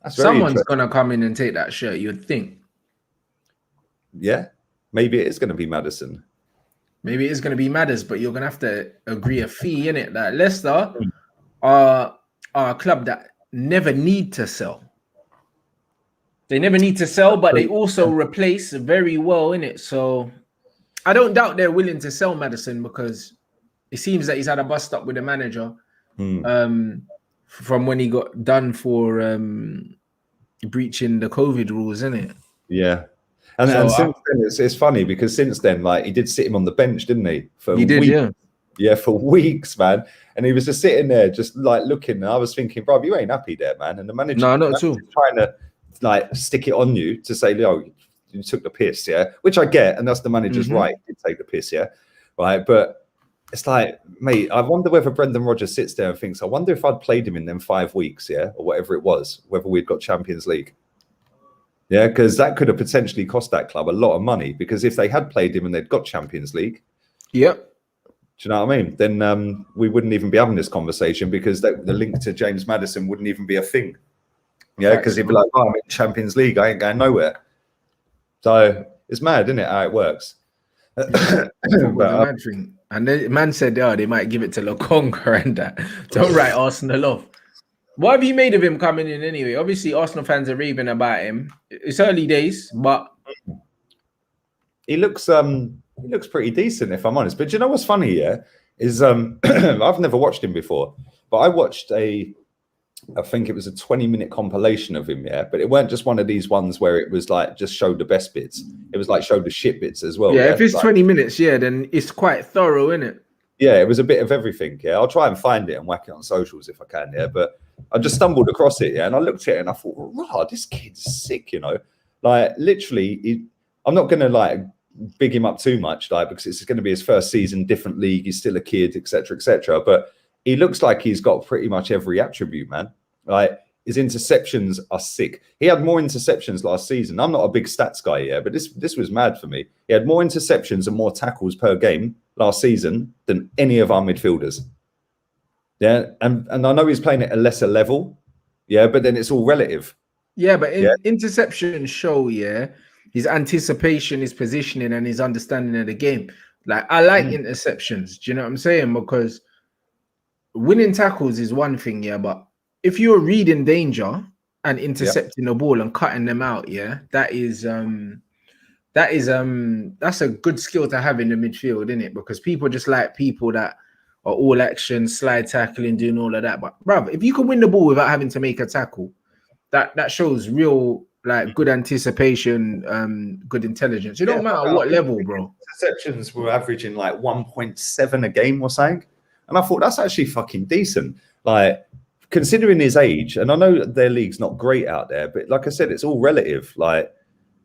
Someone's going to come in and take that shirt, you'd think.
Yeah, maybe it is going to be Maddison.
Maybe it's going to be Maddison, but you're going to have to agree a fee, innit? That Leicester are a club that never need to sell. They never need to sell, but they also replace very well, innit? So I don't doubt they're willing to sell Maddison because it seems that he's had a bust up with the manager from when he got done for breaching the COVID rules, isn't it?
Yeah. And since then, it's funny because since then, like, he did sit him on the bench, didn't he? For weeks. Yeah, for weeks, man. And he was just sitting there, just like looking. And I was thinking, bro, you ain't happy there, man. And the manager,
no, not at all,
trying to like stick it on you to say, yo, you took the piss, yeah. Which I get, and that's the manager's right to take the piss, yeah, right. But it's like, mate, I wonder whether Brendan Rodgers sits there and thinks, I wonder if I'd played him in them 5 weeks, yeah, or whatever it was, whether we'd got Champions League. Yeah, because that could have potentially cost that club a lot of money. Because if they had played him and they'd got Champions League,
yep.
Do you know what I mean? Then we wouldn't even be having this conversation because the link to James Maddison wouldn't even be a thing. Yeah, because he'd be like, oh, I'm in Champions League, I ain't going nowhere. So it's mad, isn't it, how it works?
And the man said, oh, they might give it to Lokonga and that. Don't write Arsenal off. What have you made of him coming in anyway? Obviously, Arsenal fans are raving about him. It's early days, but
he looks pretty decent, if I'm honest. But do you know what's funny? Yeah, is I've never watched him before, but I watched I think it was a 20-minute compilation of him. Yeah, but it weren't just one of these ones where it was like just showed the best bits. It was like showed the shit bits as well.
Yeah, if it's like 20 minutes, yeah, then it's quite thorough, isn't it?
Yeah, it was a bit of everything. Yeah, I'll try and find it and whack it on socials if I can. Yeah, but I just stumbled across it. Yeah, and I looked at it and I thought, rah, this kid's sick. You know, like literally, I'm not gonna like big him up too much, like, because it's going to be his first season, different league, he's still a kid, etc., etc. But he looks like he's got pretty much every attribute, man. Like, his interceptions are sick. He had more interceptions last season. I'm not a big stats guy, yeah, but this was mad for me. He had more interceptions and more tackles per game last season than any of our midfielders. Yeah, and I know he's playing at a lesser level, yeah, but then it's all relative.
Yeah, but interceptions show, yeah, his anticipation, his positioning, and his understanding of the game. Like, I like interceptions. Do you know what I'm saying? Because winning tackles is one thing, yeah, but if you're reading danger and intercepting the ball and cutting them out, yeah, that's a good skill to have in the midfield, isn't it? Because people just like people that are all action, slide tackling, doing all of that. But bruv, if you can win the ball without having to make a tackle, that shows real like good anticipation, good intelligence. It don't matter what level, bro.
Interceptions were averaging like 1.7 a game or something. And I thought that's actually fucking decent. Like, considering his age, and I know their league's not great out there, but like I said, it's all relative. Like,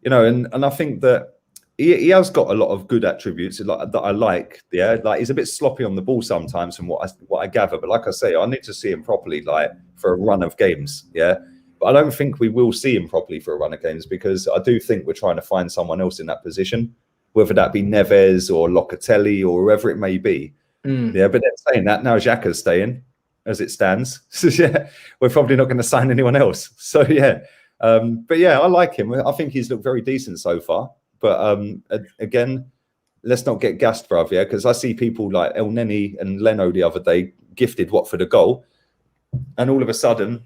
you know, and I think that he has got a lot of good attributes that I like. Yeah, like he's a bit sloppy on the ball sometimes from what I gather. But like I say, I need to see him properly, like for a run of games. Yeah. But I don't think we will see him properly for a run of games because I do think we're trying to find someone else in that position, whether that be Neves or Locatelli or whoever it may be. Yeah, but then saying that, now Xhaka's staying as it stands. So yeah, we're probably not going to sign anyone else. So yeah, but yeah, I like him. I think he's looked very decent so far. But again, let's not get gassed, bruv, yeah, because I see people like El Neni and Leno the other day gifted Watford a goal, and all of a sudden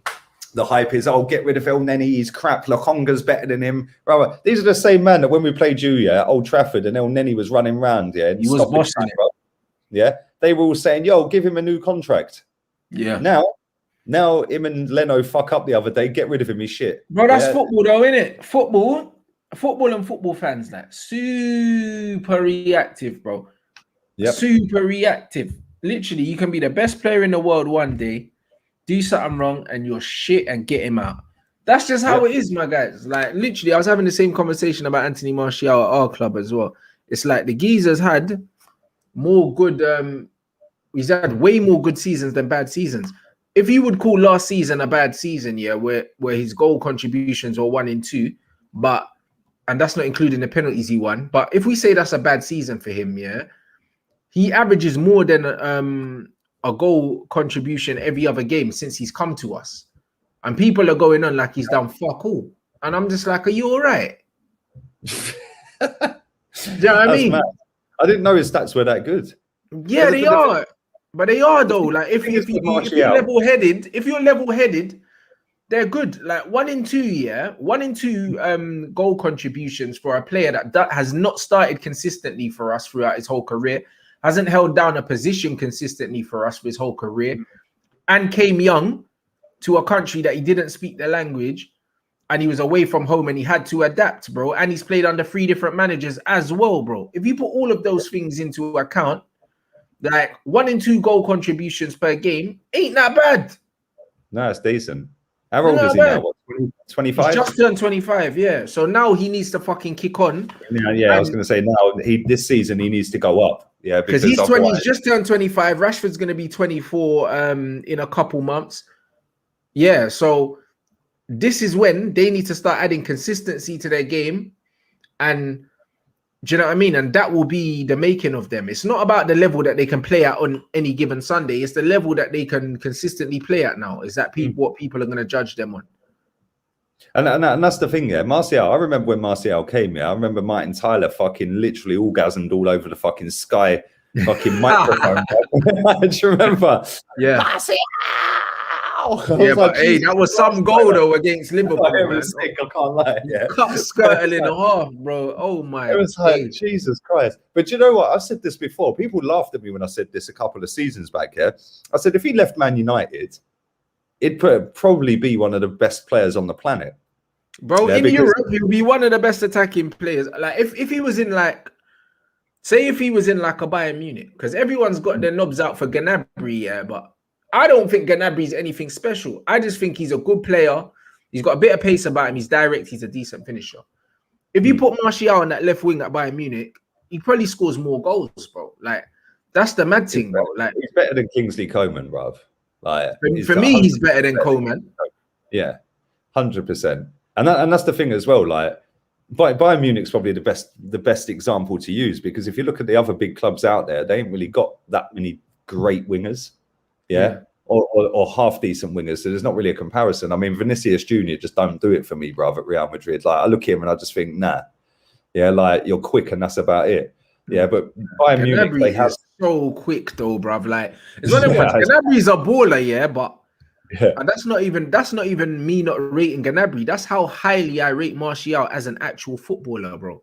the hype is, oh, get rid of El Neni, he's crap, Lokonga's better than him. Right, these are the same man that when we played you, yeah, Old Trafford, and El Neni was running around, yeah,
he was bossing it.
Yeah, they were all saying, yo, give him a new contract.
Yeah.
Now him and Leno fuck up the other day, get rid of him, he's shit.
Bro, that's football though, innit? Football and football fans, like, super reactive, bro. Yeah. Super reactive. Literally, you can be the best player in the world one day, do something wrong, and you're shit and get him out. That's just how it is, my guys. Like, literally, I was having the same conversation about Anthony Martial at our club as well. It's like the geezer's had more good, he's had way more good seasons than bad seasons. If you would call last season a bad season, yeah, where his goal contributions were 1 and 2, and that's not including the penalties he won. But if we say that's a bad season for him, yeah, he averages more than a goal contribution every other game since he's come to us. And people are going on like he's done fuck all. And I'm just like, are you all right? Do you know what I mean?
Mad. I didn't know his stats were that good.
Yeah, they are. But they are though. Like if you're level-headed, they're good. Like 1 in 2, 1 in 2 goal contributions for a player that has not started consistently for us throughout his whole career, hasn't held down a position consistently for us for his whole career, and came young to a country that he didn't speak the language, and he was away from home and he had to adapt, bro. And he's played under 3 different managers as well, bro. If you put all of those things into account, like 1 in 2 goal contributions per game ain't that bad.
No, it's decent. How old is he now? What, 25?
He's just turned 25, yeah. So now he needs to fucking kick on.
Yeah, I was going to say now this season he needs to go up. Yeah,
because he's 20. He's just turned 25. Rashford's going to be 24 in a couple months. Yeah, so this is when they need to start adding consistency to their game, and do you know what I mean? And that will be the making of them. It's not about the level that they can play at on any given Sunday. It's the level that they can consistently play at now. Is that what people are going to judge them on?
And that's the thing, yeah. Martial, I remember when Martial came, yeah. I remember Martin Tyler fucking literally orgasmed all over the fucking Sky fucking microphone. Do you remember?
Yeah.
Martial!
Yeah, but hey, that was some goal though against Liverpool.
It was sick, I can't lie. Yeah.
Cut Skirtle in half, bro. Oh my.
It was like, Jesus Christ. But you know what? I've said this before. People laughed at me when I said this a couple of seasons back. Yeah, I said if he left Man United, it'd probably be one of the best players on the planet.
Bro, in Europe, he would be one of the best attacking players. Like if he was in like, say if he was in like a Bayern Munich, because everyone's got their knobs out for Gnabry, yeah, but I don't think Gnabry's anything special. I just think he's a good player. He's got a bit of pace about him. He's direct. He's a decent finisher. If you put Martial on that left wing at Bayern Munich, he probably scores more goals, bro. Like that's the mad thing, bro. Like
he's better than Kingsley Coman, bruv. Like
for me, he's better than Coman.
Yeah, 100%. And that's the thing as well. Like Bayern Munich's probably the best example to use, because if you look at the other big clubs out there, they ain't really got that many great wingers. Yeah. Or half decent wingers, so there's not really a comparison. I mean, Vinicius Junior just don't do it for me, bruv, at Real Madrid. Like I look at him and I just think, nah, yeah, like you're quick and that's about it. Yeah, but Bayern Munich, they have
so quick though, bruv. Like it's one of them ones. Gnabry's a baller, yeah, but and that's not even me not rating Gnabry. That's how highly I rate Martial as an actual footballer, bro.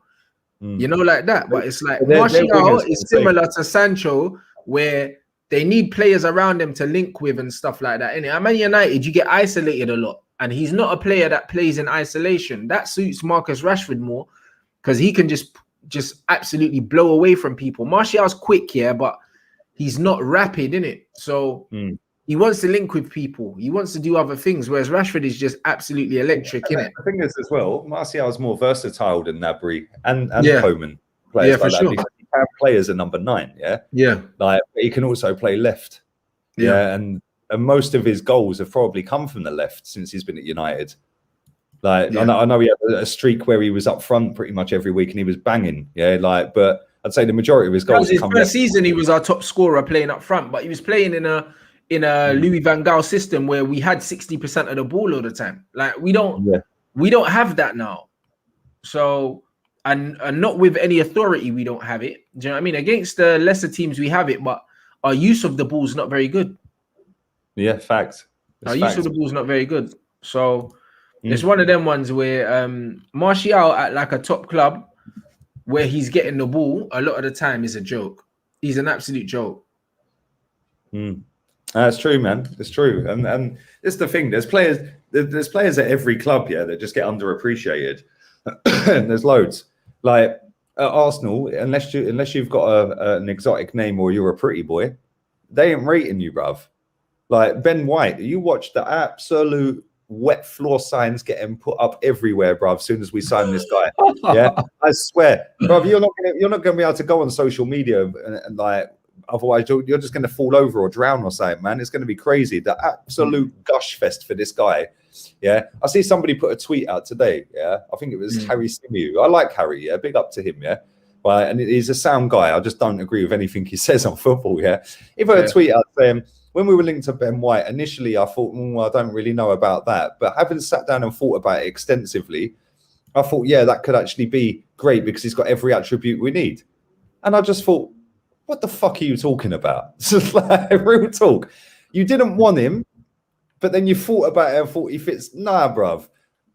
You know, like that. But it's like Martial is similar to Sancho, where they need players around them to link with and stuff like that. And at Man United, you get isolated a lot. And he's not a player that plays in isolation. That suits Marcus Rashford more because he can just absolutely blow away from people. Martial's quick, yeah, but he's not rapid, innit? So he wants to link with people. He wants to do other things, whereas Rashford is just absolutely electric, innit?
I think this as well. Martial is more versatile than Gnabry and Coman. Players like
for
that.
sure.
He can play as a number 9, yeah. Like he can also play left, and most of his goals have probably come from the left since he's been at United. Like I know he had a streak where he was up front pretty much every week and he was banging, but I'd say the majority of his goals.
His first season, he was our top scorer playing up front, but he was playing in a Louis van Gaal system where we had 60% of the ball all the time. Like we don't have that now. So. And not with any authority, we don't have it. Do you know what I mean? Against the lesser teams, we have it, but our use of the ball is not very good.
Yeah, facts.
Our use of the ball is not very good. So it's one of them ones where Martial at like a top club where he's getting the ball a lot of the time is a joke. He's an absolute joke.
That's true, man. It's true. And it's the thing. There's players at every club, that just get underappreciated. There's loads. Like at Arsenal, unless you've got an exotic name or you're a pretty boy, they ain't rating you, bruv. Like Ben White, you watch the absolute wet floor signs getting put up everywhere, bruv. As soon as we sign this guy, I swear, bruv, you're not gonna be able to go on social media and like, otherwise you're just gonna fall over or drown or something, man. It's gonna be crazy. The absolute gush fest for this guy. Yeah, I see somebody put a tweet out today. Yeah, I think it was Harry Simeon. I like Harry. Yeah, big up to him. Yeah, but and he's a sound guy. I just don't agree with anything he says on football. Yeah, he put a tweet out saying when we were linked to Ben White initially, I thought, I don't really know about that. But having sat down and thought about it extensively, I thought, that could actually be great because he's got every attribute we need. And I just thought, what the fuck are you talking about? Just like real talk. You didn't want him But then you thought about it and thought he fits. Nah, bruv.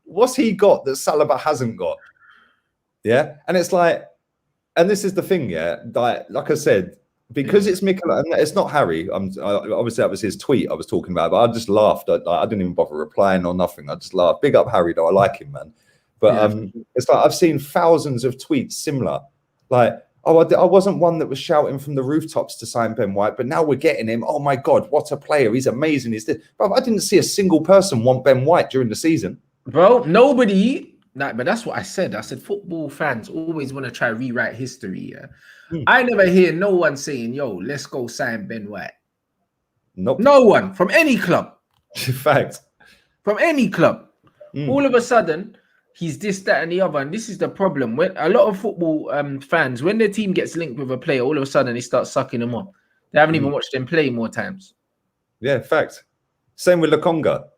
What's he got that Saliba hasn't got? Yeah. And it's like, and this is the thing, yeah. Like I said, because it's Mikel, and it's not Harry. Obviously that was his tweet I was talking about, but I just laughed. I didn't even bother replying or nothing. I just laughed. Big up Harry, though. I like him, man. But it's like I've seen thousands of tweets similar. Like, oh, I wasn't one that was shouting from the rooftops to sign Ben White, but now we're getting him. Oh my God, what a player! He's amazing. He's this. Bro, I didn't see a single person want Ben White during the season.
Bro, nobody. Nah, but that's what I said. I said football fans always want to try rewrite history. Yeah. I never hear no one saying, yo, let's go sign Ben White.
Nope.
No one from any club.
Fact.
From any club. All of a sudden, he's this, that, and the other. And this is the problem. When a lot of football fans, when their team gets linked with a player, all of a sudden they start sucking them up. They haven't even watched him play more times.
Yeah, fact. Same with Lokonga.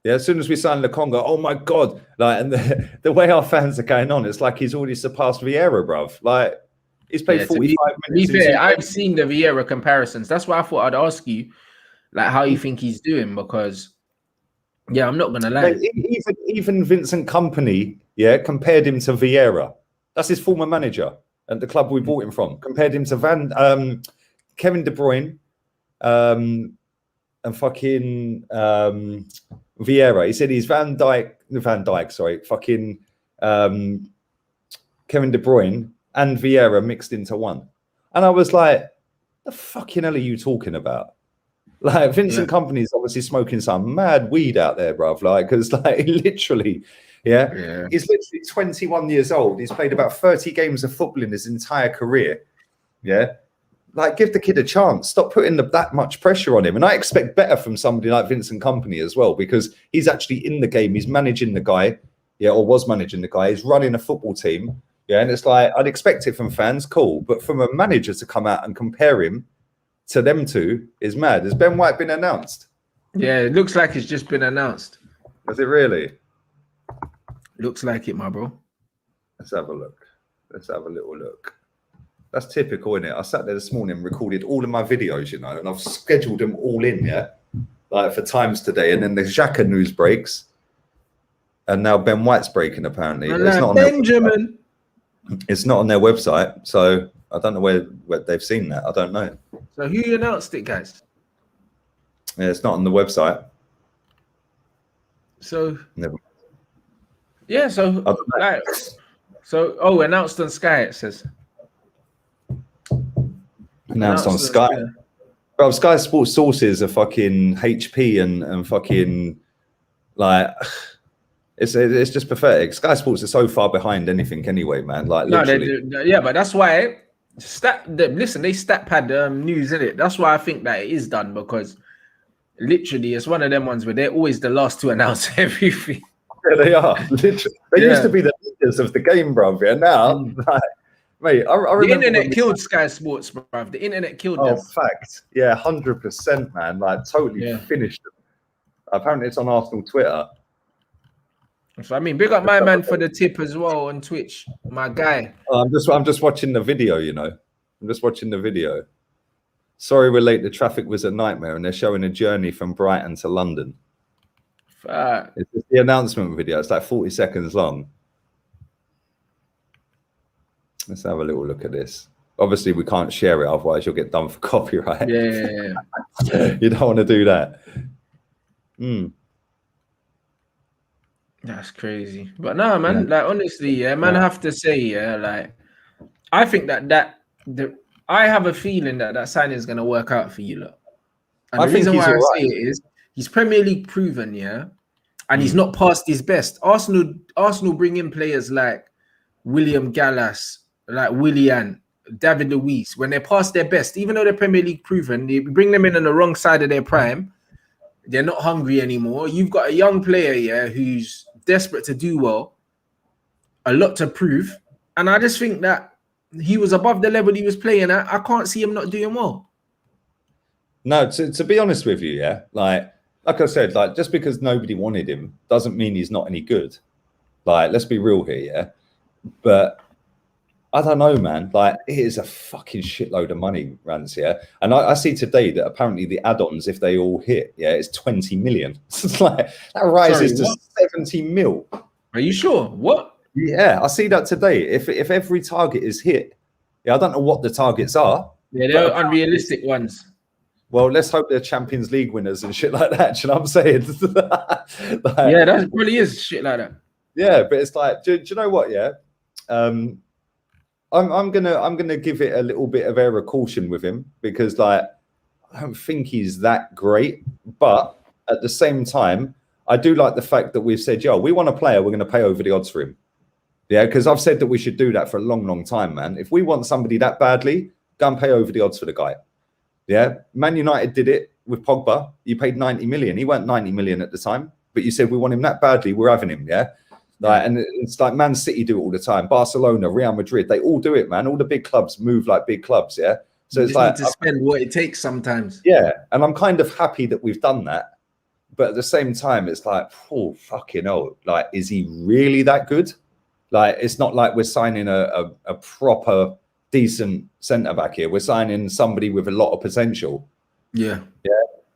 Yeah, as soon as we sign Lokonga, oh my God. Like, and the way our fans are going on, it's like he's already surpassed Vieira, bruv. Like, he's played 45 minutes.
To be fair, I've seen the Vieira comparisons. That's why I thought I'd ask you, like, how you think he's doing, because, yeah, I'm not gonna lie.
Like, even Vincent Kompany, yeah, compared him to Vieira. That's his former manager at the club we bought him from. Compared him to Kevin De Bruyne, and fucking Vieira. He said he's Van Dijk. Sorry, fucking Kevin De Bruyne and Vieira mixed into one. And I was like, the fucking hell are you talking about? Like, Vincent Kompany's obviously smoking some mad weed out there, bruv. Like, because like literally, he's literally 21 years old. He's played about 30 games of football in his entire career. Yeah. Like, give the kid a chance. Stop putting that much pressure on him. And I expect better from somebody like Vincent Kompany as well, because he's actually in the game. He's managing the guy, or was managing the guy. He's running a football team. Yeah, and it's like, I'd expect it from fans, cool. But from a manager to come out and compare him to them two is mad. Has Ben White been announced?
Yeah, it looks like it's just been announced.
Has it really?
Looks like it, my bro.
Let's have a look. Let's have a little look. That's typical, isn't it? I sat there this morning and recorded all of my videos, you know, and I've scheduled them all in, like for times today. And then the Xhaka news breaks. And now Ben White's breaking, apparently. It's not on Benjamin. It's not on their website, so I don't know where they've seen that. I don't know.
So who announced it, guys?
Yeah, it's not on the website.
So
never.
Yeah, so like, announced on Sky, it says.
Announced on Sky. Yeah. Bro, Sky Sports sources are fucking HP and fucking like. It's just pathetic. Sky Sports are so far behind anything anyway, man. Like, literally.
No, but that's why they stat pad news in it. That's why I think that it is done, because literally it's one of them ones where they're always the last to announce everything.
Yeah, they are. Literally. They used to be the leaders of the game, bro. Yeah, now, like, mate, I remember
the internet killed Sky Sports, bro. The internet killed them.
Fact. Yeah, 100%, man. Like, totally finished them. Apparently, it's on Arsenal Twitter.
So I mean, big up my man for the tip as well on Twitch, my guy.
I'm just watching the video, you know. I'm just watching the video. Sorry we're late. The traffic was a nightmare, and they're showing a journey from Brighton to London. It's the announcement video. It's like 40 seconds long. Let's have a little look at this. Obviously, we can't share it, otherwise you'll get done for copyright.
Yeah.
You don't want to do that.
That's crazy. But no, man, like, honestly, man, I have to say, like, I think I have a feeling that signing is going to work out for you, look. And the reason why I say it is he's Premier League proven, and he's not past his best. Arsenal bring in players like William Gallas, like Willian, David Luiz, when they're past their best, even though they're Premier League proven, they bring them in on the wrong side of their prime. They're not hungry anymore. You've got a young player, who's desperate to do well, a lot to prove. And I just think that he was above the level he was playing at. I can't see him not doing well.
No, to be honest with you, like I said, like, just because nobody wanted him doesn't mean he's not any good. Like, let's be real here, But I don't know, man. Like, it is a fucking shitload of money, Rants, yeah. And I see today that apparently the add-ons, if they all hit, yeah, it's 20 million. It's like that rises to 70 mil.
Are you sure? What?
Yeah, I see that today. If every target is hit, yeah, I don't know what the targets are.
Yeah, they're unrealistic ones.
Well, let's hope they're Champions League winners and shit like that. You know what I'm saying? Like,
yeah, that really is shit like that.
Yeah, but it's like, do you know what? Yeah, I'm gonna give it a little bit of air of caution with him because, like, I don't think he's that great, but at the same time, I do like the fact that we've said, yo, we want a player, we're going to pay over the odds for him. Yeah, because I've said that we should do that for a long, long time, man. If we want somebody that badly, go and pay over the odds for the guy. Yeah, Man United did it with Pogba. You paid 90 million. He weren't 90 million at the time, but you said we want him that badly, we're having him. Yeah, like, and it's like Man City do it all the time. Barcelona, Real Madrid, they all do it, man. All the big clubs move like big clubs. Yeah, so it's like
need to spend what it takes sometimes.
Yeah, and I'm kind of happy that we've done that, but at the same time, it's like, oh fucking hell, like, is he really that good? Like, it's not like we're signing a proper decent centre back here. We're signing somebody with a lot of potential.
Yeah,
yeah.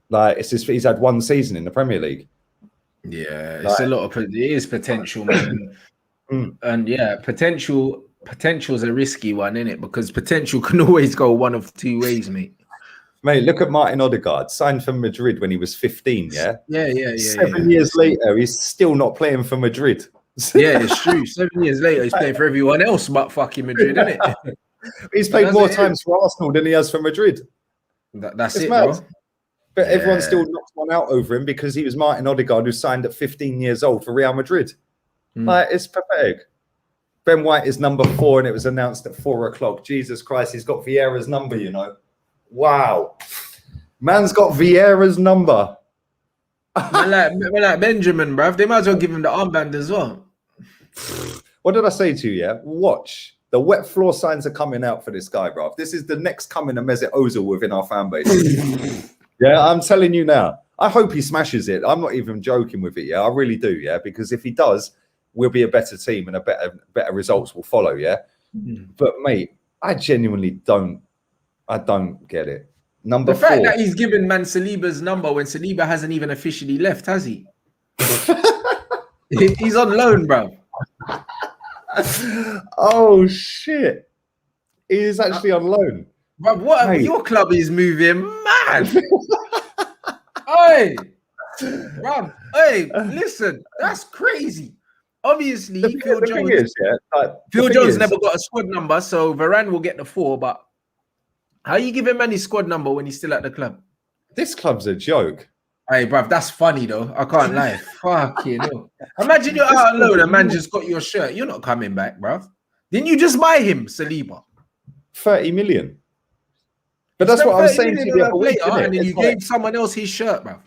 Like, it's just he's had one season in the Premier League.
Yeah, it's a lot of it is potential, man. And yeah, potential's a risky one, isn't it? Because potential can always go one of two ways, mate.
Mate, look at Martin Odegaard, signed for Madrid when he was 15. Yeah,
yeah.
7 years later, he's still not playing for Madrid.
Yeah, it's true. 7 years later, he's playing for everyone else but fucking Madrid, isn't it?
He's played more times for Arsenal than he has for Madrid.
That's it,
mad.
bro.
But everyone still knocks one out over him because he was Martin Odegaard, who signed at 15 years old for Real Madrid. Like, it's pathetic. Ben White is number 4, and it was announced at 4 o'clock. Jesus Christ, he's got Vieira's number, you know. Wow. Man's got Vieira's number.
man like Benjamin, bruv. They might as well give him the armband as well.
What did I say to you, yeah? Watch. The wet floor signs are coming out for this guy, bruv. This is the next coming of Mesut Ozil within our fan base. Yeah, I'm telling you now. I hope he smashes it. I'm not even joking with it, yeah. I really do, yeah. Because if he does, we'll be a better team and better results will follow, yeah. But mate, I genuinely don't get it. Number 4.
The fact that he's given man Saliba's number when Saliba hasn't even officially left, has he? He's on loan, bro.
Oh shit! He is actually on loan.
But what? Mate. Your club is moving mad. Hey, bro. Hey, listen, that's crazy. Obviously, Phil Jones never got a squad number, so Varane will get the 4. But how you give him any squad number when he's still at the club?
This club's a joke.
Hey, bruv, that's funny though. I can't lie. Fucking hell. Imagine you're out alone, a man just got your shirt. You're not coming back, bruv. Didn't you just buy him, Saliba?
30 million. But that's what I was saying to you the other week.
And then you gave someone else his shirt, bruv.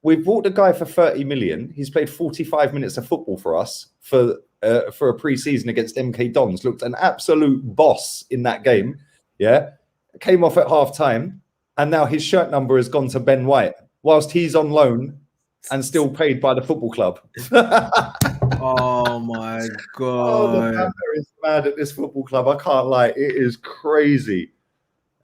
We bought the guy for 30 million. He's played 45 minutes of football for us for a pre-season against MK Dons. Looked an absolute boss in that game. Yeah. Came off at half time. And now his shirt number has gone to Ben White, whilst he's on loan and still paid by the football club.
Oh my God.
Oh, the banter is mad at this football club. I can't lie. It is crazy.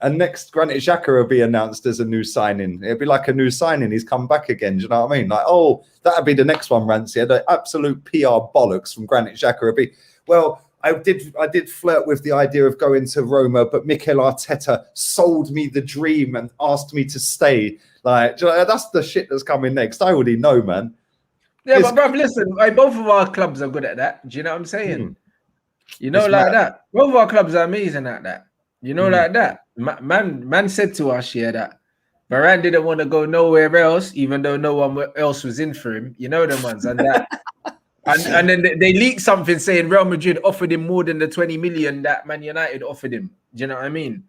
And next, Granit Xhaka will be announced as a new signing. It'll be like a new signing. He's come back again. Do you know what I mean? Like, oh, that'll be the next one, Rants. Yeah, the absolute PR bollocks from Granit Xhaka will be, well, I did flirt with the idea of going to Roma, but Mikel Arteta sold me the dream and asked me to stay. Like, that's the shit that's coming next. I already know, man.
Yeah, but bruv, listen, like, both of our clubs are good at that. Do you know what I'm saying? You know, like that. Both of our clubs are amazing at that. You know, like that. Man said to us, yeah, that Varane didn't want to go nowhere else, even though no one else was in for him. You know them ones, and that. And then they leaked something saying Real Madrid offered him more than the 20 million that Man United offered him. Do you know what I mean?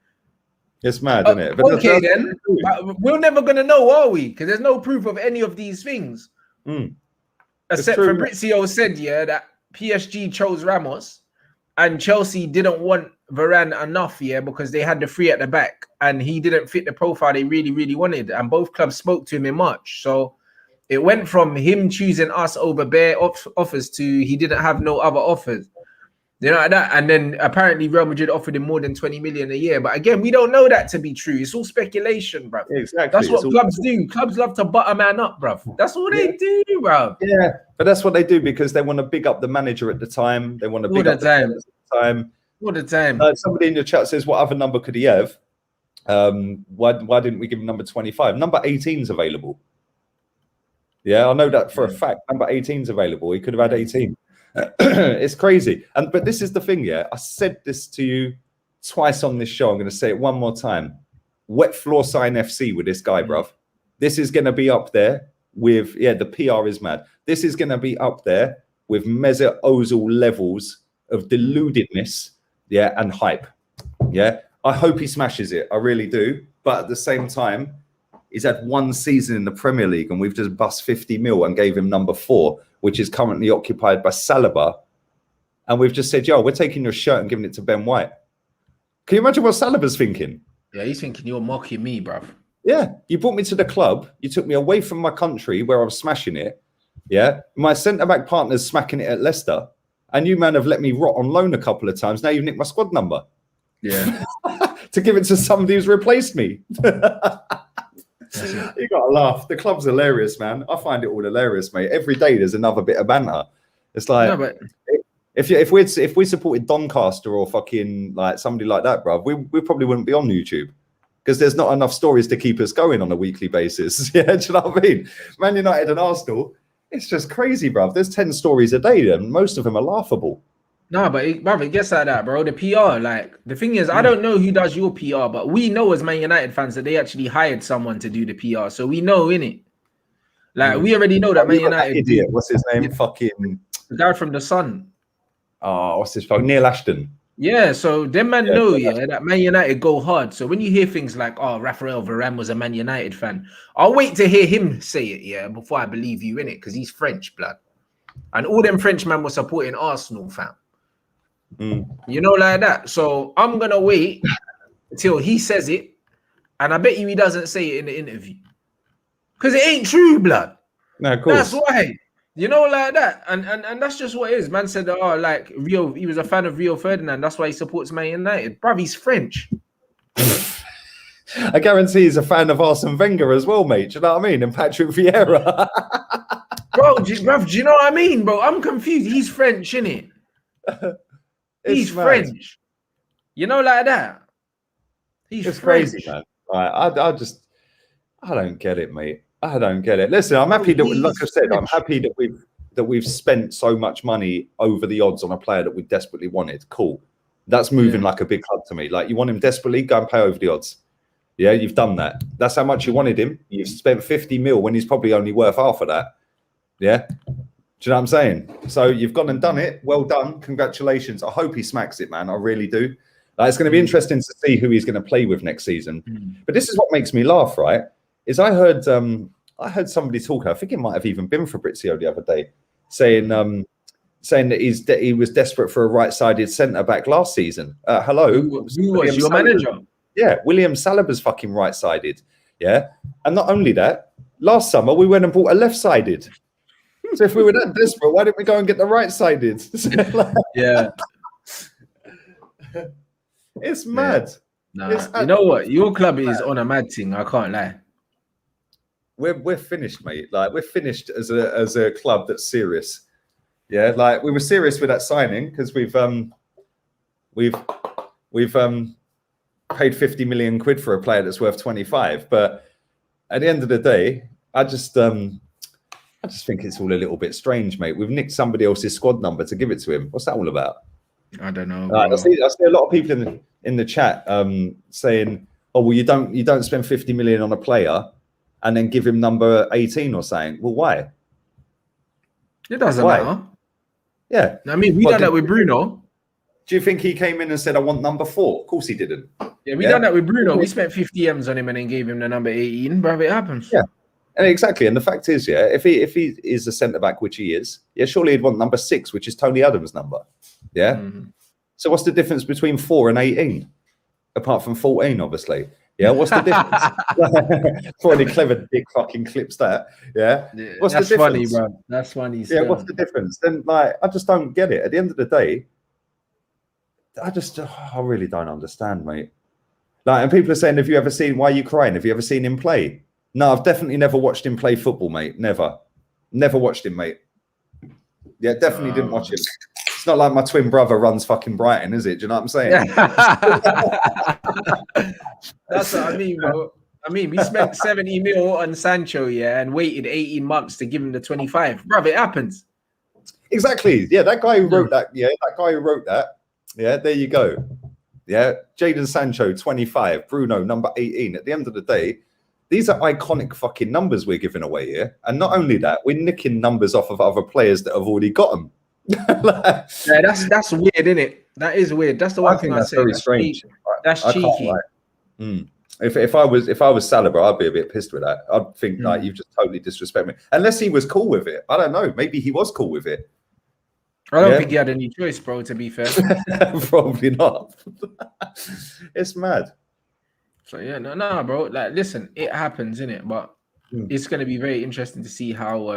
It's mad, isn't it?
But okay, then. But we're never going to know, are we? Because there's no proof of any of these things. Except Fabrizio said, yeah, that PSG chose Ramos and Chelsea didn't want Varane enough, yeah, because they had the 3 at the back and he didn't fit the profile they really, really wanted. And both clubs spoke to him in March. So it went from him choosing us over bare offers to he didn't have no other offers. You know like that, and then apparently Real Madrid offered him more than 20 million a year. But again, we don't know that to be true. It's all speculation, bro.
Exactly.
That's what clubs do. Clubs love to butt a man up, bro. That's all they do, bro.
Yeah, but that's what they do because they want to big up the manager at the time. They want to big up the players at the time.
All the time.
Somebody in your chat says, "What other number could he have? Why didn't we give him number 25? Number 18 is available." Yeah, I know that for a fact. Number 18 is available. He could have had 18. It's crazy. But this is the thing, yeah. I said this to you twice on this show. I'm going to say it one more time. Wet floor sign FC with this guy, bruv. This is going to be up there with, the PR is mad. This is going to be up there with Mesut Ozil levels of deludedness, and hype. Yeah, I hope he smashes it. I really do. But at the same time, he's had one season in the Premier League and we've just bust 50 mil and gave him number 4, which is currently occupied by Saliba. And we've just said, yo, we're taking your shirt and giving it to Ben White. Can you imagine what Saliba's thinking?
Yeah, he's thinking you're mocking me, bruv.
Yeah, you brought me to the club. You took me away from my country where I was smashing it. Yeah, my centre-back partner's smacking it at Leicester. And you, man, have let me rot on loan a couple of times. Now you've nicked my squad number.
Yeah.
To give it to somebody who's replaced me. You got to laugh. The club's hilarious, man. I find it all hilarious, mate. Every day there's another bit of banter. It's like... No, but... If we supported Doncaster or fucking like somebody like that, bruv, we probably wouldn't be on YouTube because there's not enough stories to keep us going on a weekly basis. Yeah, do you know what I mean? Man United and Arsenal, it's just crazy, bruv. There's 10 stories a day, and most of them are laughable.
No, but it gets like that, bro. The PR, like the thing is, I don't know who does your PR, but we know as Man United fans that they actually hired someone to do the PR, so we know, innit? Like we already know that Man United.
Idiot, what's his name? Fucking
the guy from the Sun.
Oh, what's his fuck? Neil Ashton.
Yeah, so them man know, that Man United go hard. So when you hear things like, oh, Raphael Varane was a Man United fan, I'll wait to hear him say it, before I believe you in it, because he's French blood. And all them Frenchmen were supporting Arsenal, fam. You know, like that. So I'm gonna wait until he says it, and I bet you he doesn't say it in the interview. Because it ain't true, blood.
No, of course.
That's why. You know, like that, and that's just what it is. Man said, oh, like Rio, he was a fan of Rio Ferdinand. That's why he supports Man United. Bruv, he's French.
I guarantee he's a fan of Arsene Wenger as well, mate. Do you know what I mean? And Patrick Vieira.
Bruv, do you know what I mean, bro? I'm confused. He's French, innit? He's French. You know, like that. It's French.
Crazy, man. I don't get it, mate. I don't get it. Listen, I'm happy that, like I said, I'm happy that we've spent so much money over the odds on a player that we desperately wanted. Cool. That's moving like a big club to me. Like, you want him desperately, go and pay over the odds. Yeah, you've done that. That's how much you wanted him. You've spent 50 mil when he's probably only worth half of that. Yeah. Do you know what I'm saying? So you've gone and done it. Well done. Congratulations. I hope he smacks it, man. I really do. It's going to be interesting to see who he's going to play with next season. But this is what makes me laugh, right? Is I heard somebody talk. I think it might have even been Fabrizio the other day, saying that he was desperate for a right-sided centre back last season. Hello,
who was your manager?
Yeah, William Saliba's fucking right-sided. Yeah, and not only that, last summer we went and bought a left-sided. So if we were that desperate, why didn't we go and get the right-sided?
Yeah,
it's mad.
Nah, you know what? Your club is on a mad thing. I can't lie.
We're finished, mate. Like, we're finished as a club that's serious. Yeah, like we were serious with that signing because we've paid 50 million quid for a player that's worth 25. But at the end of the day, I just think it's all a little bit strange, mate. We've nicked somebody else's squad number to give it to him. What's that all about?
I don't know.
I see a lot of people in the chat saying, "Oh, well, you don't spend 50 million on a player and then give him number 18 or something." Well, why?
It doesn't matter.
Yeah.
I mean, we done that with Bruno.
Do you think he came in and said, "I want number 4"? Of course he didn't.
Yeah, we done that with Bruno. We spent 50 M's on him and then gave him the number 18. Bruv, it happens.
Yeah. And exactly. And the fact is, if he is a centre-back, which he is, surely he'd want number 6, which is Tony Adams' number. Yeah? So what's the difference between 4 and 18? Apart from 14, obviously. Yeah, what's the difference? Probably clever dick fucking clips that. Yeah. What's the difference?
Funny, bro. That's funny.
Yeah, what's the difference? Then, like, I just don't get it. At the end of the day, I really don't understand, mate. Like, and people are saying, have you ever seen, why are you crying? Have you ever seen him play? No, I've definitely never watched him play football, mate. Never watched him, mate. Yeah, definitely didn't watch him. It's not like my twin brother runs fucking Brighton, is it? Do you know what I'm saying?
That's what I mean, bro. I mean, we spent 70 mil on Sancho, yeah, and waited 18 months to give him the 25. Bruv, it happens.
Exactly. Yeah, that guy who wrote that. Yeah, that guy who wrote that. Yeah, there you go. Yeah, Jadon Sancho, 25. Bruno, number 18. At the end of the day, these are iconic fucking numbers we're giving away here. And not only that, we're nicking numbers off of other players that have already got them.
Yeah, that's weird, isn't it? That is weird. That's the one thing I say.
Very strange.
That's cheeky.
If I was Saliba, I'd be a bit pissed with that. I'd think like you've just totally disrespected me. Unless he was cool with it. I don't know. Maybe he was cool with it.
I don't think he had any choice, bro, to be fair.
Probably not. It's mad.
So yeah, no, bro. Like, listen, it happens, innit? But it's gonna be very interesting to see how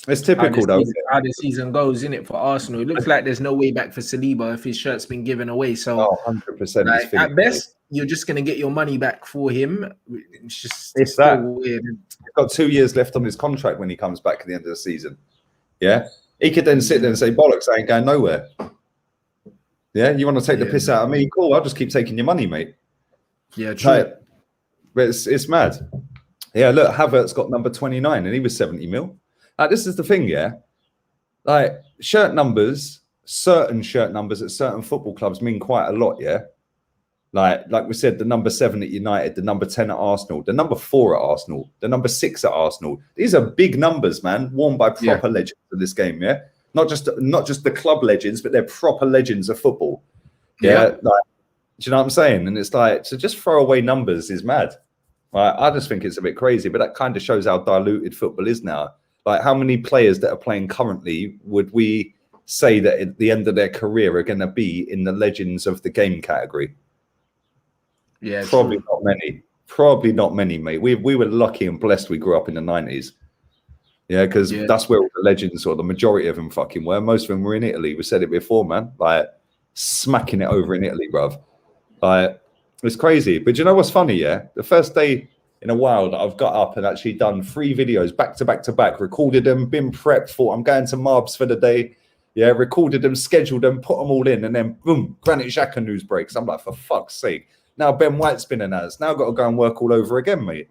it's typical
how the season goes, innit, for Arsenal. It looks like there's no way back for Saliba if his shirt's been given away. So
100%.
Like, at best, you're just gonna get your money back for him. It's
that
weird.
He's got 2 years left on his contract when he comes back at the end of the season. Yeah. He could then sit there and say, bollocks, I ain't going nowhere. Yeah, you want to take the piss out of me? Cool, I'll just keep taking your money, mate.
Yeah, true.
But it's mad. Yeah, look, Havertz got number 29 and he was 70 mil. This is the thing, yeah? Like, shirt numbers, certain shirt numbers at certain football clubs mean quite a lot, yeah? Like we said, the number 7 at United, the number 10 at Arsenal, the number 4 at Arsenal, the number 6 at Arsenal. These are big numbers, man, worn by proper legends of this game, yeah? Not just the club legends, but they're proper legends of football. Yeah. Like, do you know what I'm saying? And it's like, to just throw away numbers is mad. Like, I just think it's a bit crazy, but that kind of shows how diluted football is now. Like, how many players that are playing currently would we say that at the end of their career are going to be in the legends of the game category? Yeah, probably not many. Probably not many, mate. We were lucky and blessed we grew up in the 90s. Yeah, because that's where all the legends, or the majority of them, fucking were. Most of them were in Italy. We said it before, man. Like, smacking it over in Italy, bruv. Like, it's crazy. But do you know what's funny, yeah? The first day in a while that I've got up and actually done 3 videos back to back to back, recorded them, been prepped, thought I'm going to Marbs for the day. Yeah, recorded them, scheduled them, put them all in, and then boom, Granit Xhaka news breaks. I'm like, for fuck's sake. Now Ben White's been announced. Now I've got to go and work all over again, mate.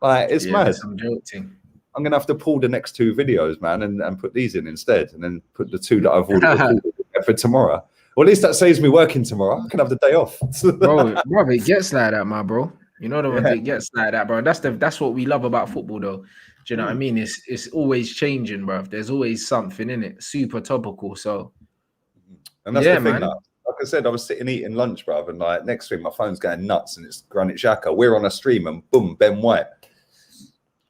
Like, it's mad. I'm going to have to pull the next 2 videos, man, and put these in instead, and then put the 2 that I've already recorded for tomorrow. Or at least that saves me working tomorrow. I can have the day off.
bro, it gets like that, my bro. You know the ones it gets like that, bro. That's what we love about football, though. Do you know what I mean? It's always changing, bro. There's always something in it. Super topical. So,
and that's the thing, man. Like I said, I was sitting eating lunch, bruv, and like next week my phone's going nuts, and it's Granit Xhaka. We're on a stream, and boom, Ben White.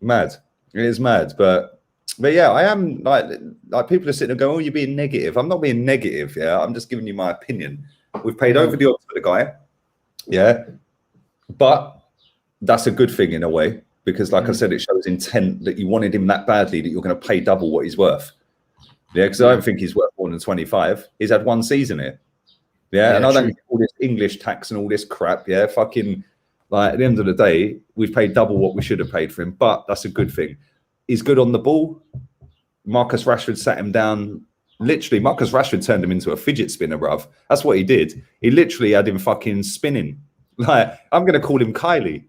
Mad. It is mad, but yeah, I am like people are sitting there going, "Oh, you're being negative." I'm not being negative. Yeah, I'm just giving you my opinion. We've paid over the odds for the guy. Yeah, but that's a good thing in a way, because, like I said, it shows intent that you wanted him that badly that you're going to pay double what he's worth. Yeah, because I don't think he's worth more than 25. He's had 1 season here. Yeah, and I don't get all this English tax and all this crap. Yeah, fucking, like, at the end of the day, we've paid double what we should have paid for him, but that's a good thing. He's good on the ball. Marcus Rashford sat him down. Literally, Marcus Rashford turned him into a fidget spinner, bruv. That's what he did. He literally had him fucking spinning. Like, I'm going to call him Kylie.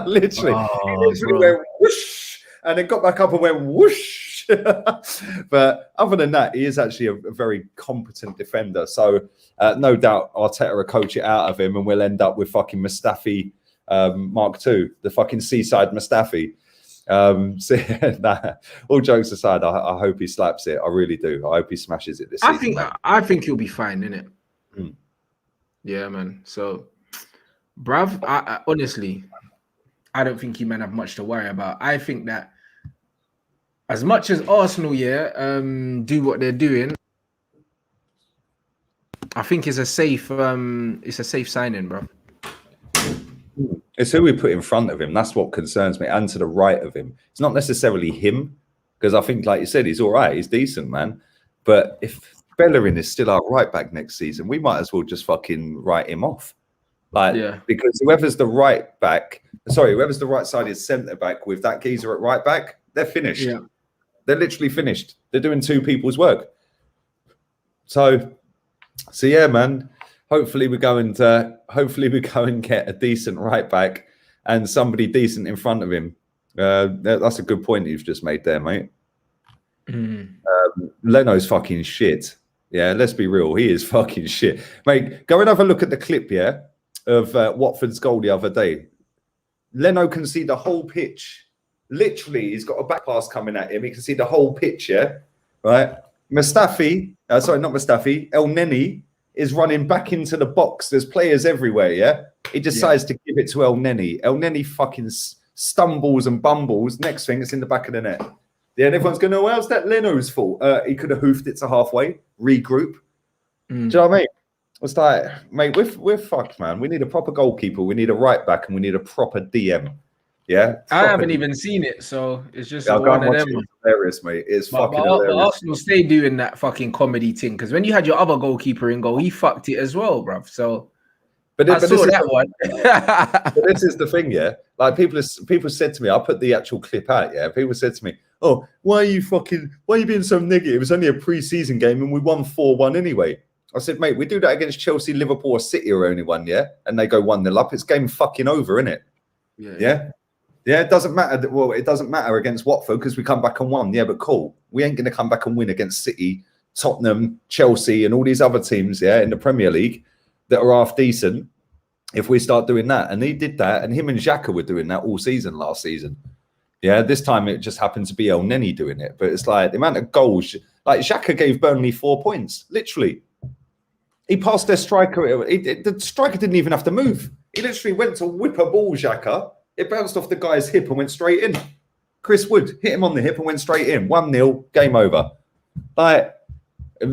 Literally. He literally went whoosh, and then got back up and went whoosh. But other than that, he is actually a very competent defender. So no doubt Arteta will coach it out of him, and we'll end up with fucking Mustafi Mark II, the fucking seaside Mustafi. All jokes aside, I hope he slaps it. I really do. I hope he smashes it this season.
I think he'll be fine, innit? Yeah, man. So, bruv, I honestly, I don't think you man have much to worry about. I think that as much as Arsenal, do what they're doing, I think it's a safe signing, bro.
It's who we put in front of him. That's what concerns me, and to the right of him. It's not necessarily him, because I think, like you said, he's all right. He's decent, man. But if Bellerin is still our right back next season. We might as well just fucking write him off. Because whoever's the right sided centre back with that geezer at right back, they're finished. Yeah. They're literally finished. They're doing two people's work. So yeah, man. Hopefully we go and get a decent right back and somebody decent in front of him. That's a good point you've just made there, mate. Leno's fucking shit. Yeah, let's be real. He is fucking shit, mate. Go and have a look at the clip, yeah, of Watford's goal the other day. Leno can see the whole pitch. Literally, he's got a back pass coming at him. He can see the whole pitch, yeah? Right? El Neni is running back into the box. There's players everywhere, yeah? He decides to give it to El Neni. El Neni fucking stumbles and bumbles. Next thing, it's in the back of the net. Yeah, and everyone's going, oh, how's that Leno's fault? He could have hoofed it to halfway, regroup. Do you know what I mean? It's like, mate, we're fucked, man. We need a proper goalkeeper. We need a right back, and we need a proper DM. Yeah,
I haven't even seen it, so it's just one of them.
It's hilarious, mate. It's fucking hilarious.
But Arsenal stay doing that fucking comedy thing, because when you had your other goalkeeper in goal, he fucked it as well, bruv. So, I saw that one.
But this is the thing, yeah. Like people said to me, I put the actual clip out. Yeah, people said to me, "Oh, why are you being so negative? It's only a pre-season game, and we won 4-1 anyway." I said, mate, we do that against Chelsea, Liverpool, or City, or only one, yeah, and they go 1-0 up. It's game fucking over, isn't it? Yeah. It doesn't matter. Well, it doesn't matter against Watford because we come back and won. Yeah, but cool. We ain't going to come back and win against City, Tottenham, Chelsea, and all these other teams, yeah, in the Premier League that are half decent. If we start doing that, and he did that, and him and Xhaka were doing that all season last season. Yeah, this time it just happened to be El Neni doing it, but it's like the amount of goals. Like Xhaka gave Burnley 4 points, literally. He passed their striker. The striker didn't even have to move. He literally went to whip a ball, Xhaka. It bounced off the guy's hip and went straight in. Chris Wood hit him on the hip and went straight in. 1-0, game over. Like,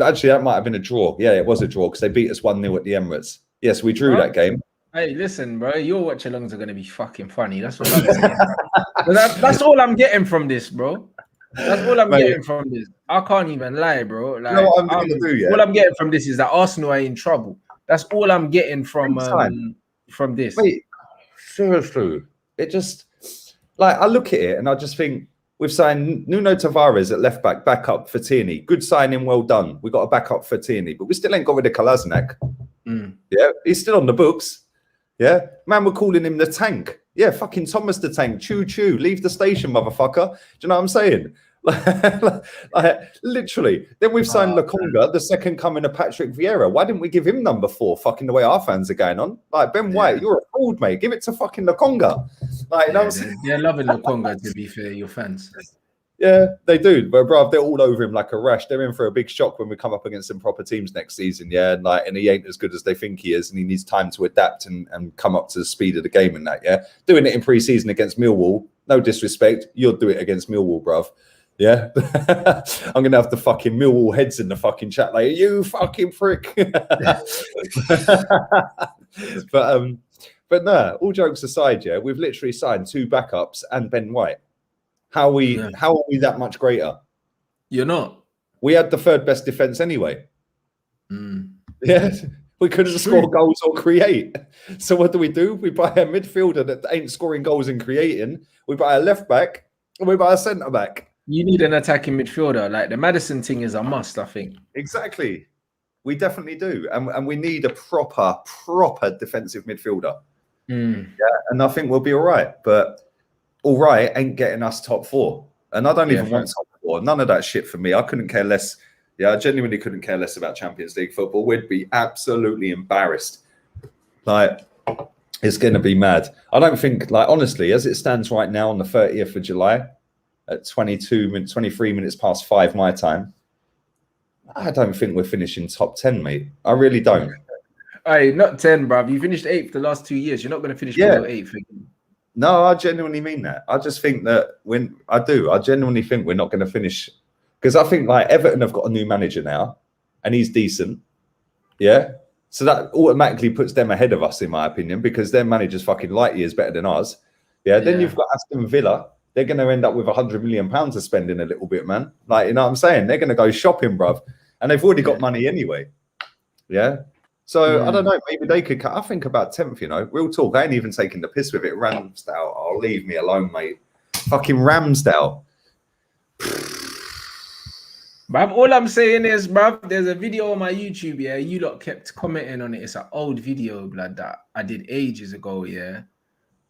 actually, that might have been a draw. Yeah, it was a draw because they beat us 1-0 at the Emirates. Yes, we drew that game.
Hey, listen, bro, your watch-alongs are going to be fucking funny. That's what I'm saying. That's all I'm getting from this, bro. That's all I'm getting from this. I can't even lie, bro. Like,
you know what I'm going to do, yeah?
All I'm getting from this is that Arsenal are in trouble. That's all I'm getting from this.
Wait, seriously. It just, like, I look at it and I just think we've signed Nuno Tavares at left back, backup for Tierney. Good signing, well done. We got a backup for Tierney, but we still ain't got rid of Kolasinac. Yeah, he's still on the books. Yeah, man, we're calling him the Tank. Yeah, fucking Thomas the Tank. Choo choo, leave the station, motherfucker. Do you know what I'm saying? like, literally. Then we've signed Lokonga, the second coming of Patrick Vieira. Why didn't we give him number 4? Fucking the way our fans are going on. Like Ben White, you're a fraud, mate. Give it to fucking Lokonga. Like, you know what I'm saying?
They're loving Lokonga, to be fair, your fans.
Yeah, they do. But bruv, they're all over him like a rash. They're in for a big shock when we come up against some proper teams next season. Yeah, and he ain't as good as they think he is, and he needs time to adapt and come up to the speed of the game and that. Yeah, doing it in pre-season against Millwall. No disrespect, you'll do it against Millwall, bruv. Yeah, I'm gonna have the fucking Millwall heads in the fucking chat like you fucking prick. But no, all jokes aside, yeah, we've literally signed 2 backups and Ben White. How are we that much greater?
You're not.
We had the 3rd best defense anyway. Yeah, we couldn't score goals or create. So what do? We buy a midfielder that ain't scoring goals and creating. We buy a left back and we buy a centre back.
You need an attacking midfielder. Like the Maddison thing is a must, I think.
Exactly. We definitely do. And we need a proper defensive midfielder. Yeah, and I think we'll be all right. But all right ain't getting us top 4. And I don't even want top 4. None of that shit for me. I couldn't care less. Yeah, I genuinely couldn't care less about Champions League football. We'd be absolutely embarrassed. Like, it's going to be mad. I don't think, like, honestly, as it stands right now on the 30th of July at 23 minutes past 5 my time, I don't think we're finishing top 10, mate. I really don't.
Hey, not 10, bruv. You finished 8th the last 2 years. You're not going to finish below 8th.
No, I genuinely mean that. I just think that I genuinely think we're not going to finish, because I think like Everton have got a new manager now and he's decent. Yeah. So that automatically puts them ahead of us, in my opinion, because their manager's fucking light years better than ours. Yeah. Then you've got Aston Villa. They're going to end up with £100 million to spend in a little bit, man. Like, you know what I'm saying? They're going to go shopping, bruv. and they've already got money anyway. Yeah. So I don't know. Maybe they could cut. I think about 10th. You know, real talk. I ain't even taking the piss with it. Ramsdale. Oh, leave me alone, mate. Fucking Ramsdale.
Bruv, all I'm saying is, bruv, there's a video on my YouTube, yeah. You lot kept commenting on it. It's an old video, blood, that I did ages ago, yeah,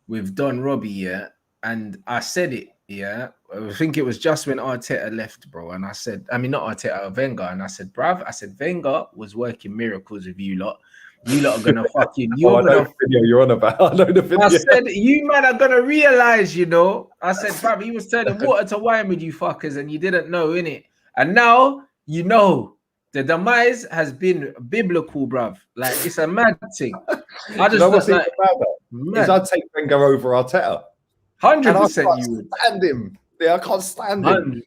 with Don Robbie, yeah. And I said it, yeah. I think it was just when Arteta left, bro. And I said, I mean, not Arteta, Wenger. And I said, bruv, I said, Wenger was working miracles with you lot. You lot are gonna fucking.
I know the video you're on about. I know the video.
I said, you man are gonna realize, you know. I said, bruv, he was turning water to wine with you fuckers, and you didn't know, innit? And now you know the demise has been biblical, bruv. Like, it's a mad thing. I just
what's like, is I'd take Wenger over Arteta.
100% you would
stand him. Yeah, I can't stand him.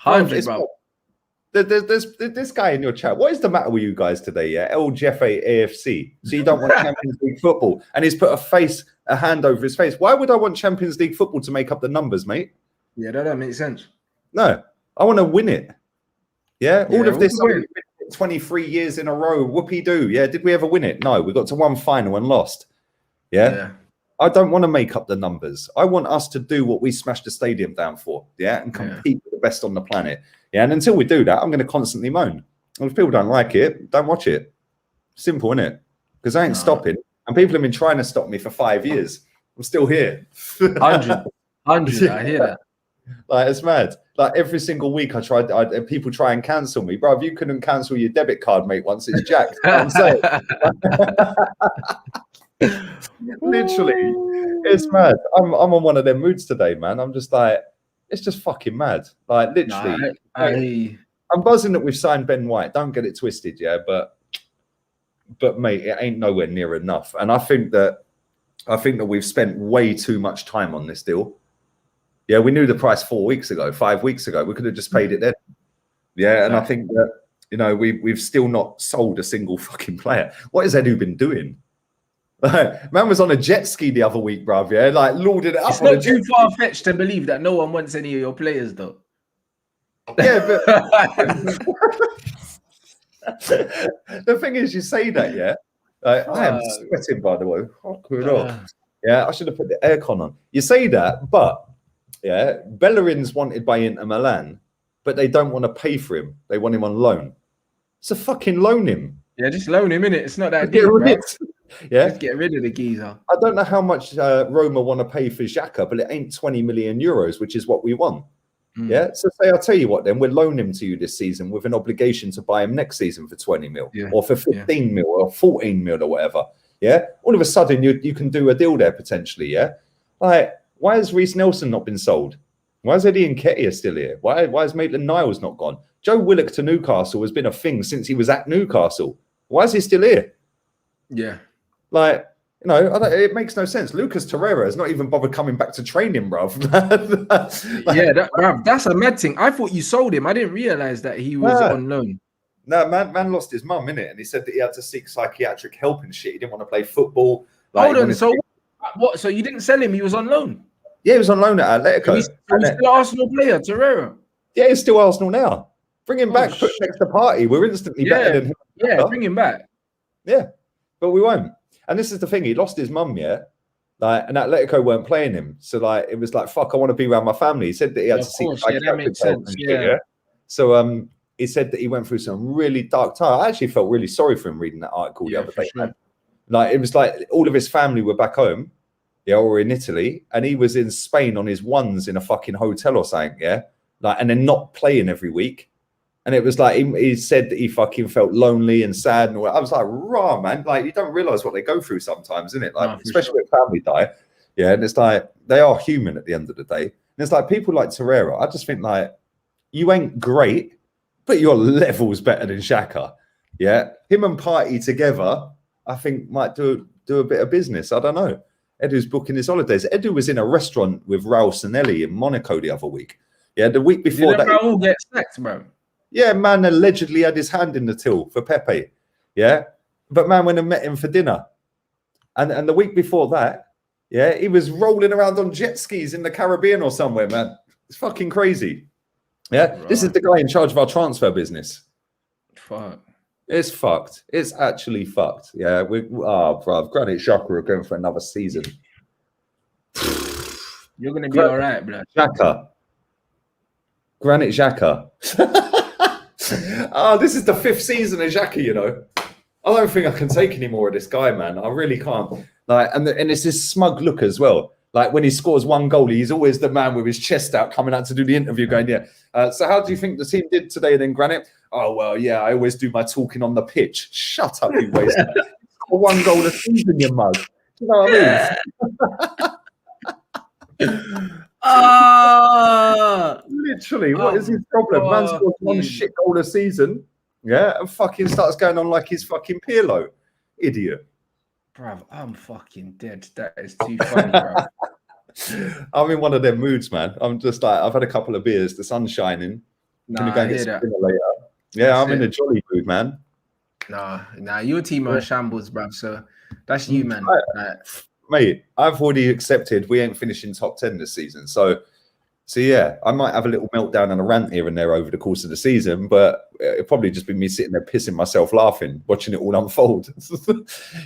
100, bro.
There's this guy in your chat. What is the matter with you guys today? Yeah, El Jefe AFC. So you don't want Champions League football, and he's put a hand over his face. Why would I want Champions League football to make up the numbers, mate?
Yeah, that don't make sense.
No, I want to win it. Yeah, all of this 23 years in a row. Whoopee doo. Yeah, did we ever win it? No, we got to one final and lost. Yeah. I don't want to make up the numbers. I want us to do what we smashed the stadium down for, and compete with the best on the planet. Yeah, and until we do that, I'm going to constantly moan. And if people don't like it, don't watch it. Simple, innit? Because I ain't stopping. And people have been trying to stop me for 5 years. I'm still here.
100. I hear that.
Like, it's mad. Like, every single week people try and cancel me. Bro, if you couldn't cancel your debit card, mate, once it's jacked. I'm saying. Literally, it's mad. I'm on one of them moods today, man. I'm just like, it's just fucking mad. Like, literally, I'm buzzing that we've signed Ben White. Don't get it twisted, yeah. But mate, it ain't nowhere near enough. And I think that we've spent way too much time on this deal. Yeah, we knew the price 4 weeks ago, 5 weeks ago. We could have just paid it then. Yeah, and I think that, you know, we've still not sold a single fucking player. What has Edu been doing? Man was on a jet ski the other week, bruv. Yeah, like lorded it up.
It's not too far fetched to believe that no one wants any of your players, though.
Yeah, but the thing is, you say that, yeah. I am sweating, by the way. Yeah, I should have put the aircon on. You say that, but yeah, Bellerin's wanted by Inter Milan, but they don't want to pay for him. They want him on loan. So fucking loan him.
Yeah, just loan him, innit? It's not that deep,
yeah,
just get rid of the geezer.
I don't know how much Roma want to pay for Xhaka, but it ain't 20 million euros, which is what we want. Yeah, so say, I'll tell you what, then we'll loan him to you this season with an obligation to buy him next season for 20 mil or for 15 mil or 14 mil or whatever. Yeah, all of a sudden you can do a deal there potentially. Yeah, like, why has Reece Nelson not been sold? Why is Eddie Nketiah still here? Why is Maitland-Niles not gone? Joe Willock to Newcastle has been a thing since he was at Newcastle. Why is he still here?
Yeah.
Like, you know, it makes no sense. Lucas Torreira has not even bothered coming back to train him, bruv.
Bruv, that's a mad thing. I thought you sold him. I didn't realize that he was on loan.
No, man lost his mum, innit? And he said that he had to seek psychiatric help and shit. He didn't want to play football.
Like, hold on, so what? So you didn't sell him? He was on loan?
Yeah, he was on loan at Atletico.
He's still Arsenal player, Torreira.
Yeah, he's still Arsenal now. Bring him back, put next to Party. We're instantly better than him.
Yeah, bring him back.
Yeah, but we won't. And this is the thing, he lost his mum, yeah? Like, and Atletico weren't playing him. So, like, it was like, fuck, I want to be around my family. He said that he had to seek psychiatric help. Yeah. So, he said that he went through some really dark time. I actually felt really sorry for him reading that article the other day. Sure. Like, it was like all of his family were back home, or in Italy, and he was in Spain on his ones in a fucking hotel or something, yeah? Like, and then not playing every week. And it was like, he said that he fucking felt lonely and sad. And I was like, raw, man. Like, you don't realize what they go through sometimes, isn't it? Like, especially when family die. Yeah. And it's like, they are human at the end of the day. And it's like, people like Torreira, I just think, like, you ain't great, but your level's better than Xhaka. Yeah. Him and Party together, I think, might do a bit of business. I don't know. Edu's booking his holidays. Edu was in a restaurant with Raul Sanelli in Monaco the other week. Yeah. The week before that.
Raul get sacked, bro.
Yeah, man allegedly had his hand in the till for Pepe. Yeah. But man went and met him for dinner. And the week before that, yeah, he was rolling around on jet skis in the Caribbean or somewhere, man. It's fucking crazy. Yeah,
Right.
this is the guy in charge of our transfer business.
Fuck.
It's fucked. It's actually fucked. Yeah, bruv, Granit Xhaka are going for another season.
You're gonna be all right, bro.
Xhaka. Granit Xhaka. This is the 5th season of Xhaka, you know. I don't think I can take any more of this guy, man. I really can't. Like, and it's this smug look as well. Like when he scores 1 goal, he's always the man with his chest out coming out to do the interview going, yeah. So how do you think the team did today then, Granit? Oh, well, yeah, I always do my talking on the pitch. Shut up, you waste. Score 1 goal a season, you mug. Do you know what I mean? Literally, what is his problem? Man scores 1 shit goal a season, yeah, and fucking starts going on like he's fucking Pirlo. Idiot.
Bruv, I'm fucking dead. That is too funny, bruv.
I'm in one of them moods, man. I'm just like, I've had a couple of beers, the sun's shining.
Nah,
go and get some dinner later. Yeah, I'm in a jolly mood, man.
Nah, your team are shambles, bruv. So that's you, man.
Mate, I've already accepted we ain't finishing top 10 this season. So yeah, I might have a little meltdown and a rant here and there over the course of the season, but it'll probably just be me sitting there pissing myself laughing, watching it all unfold.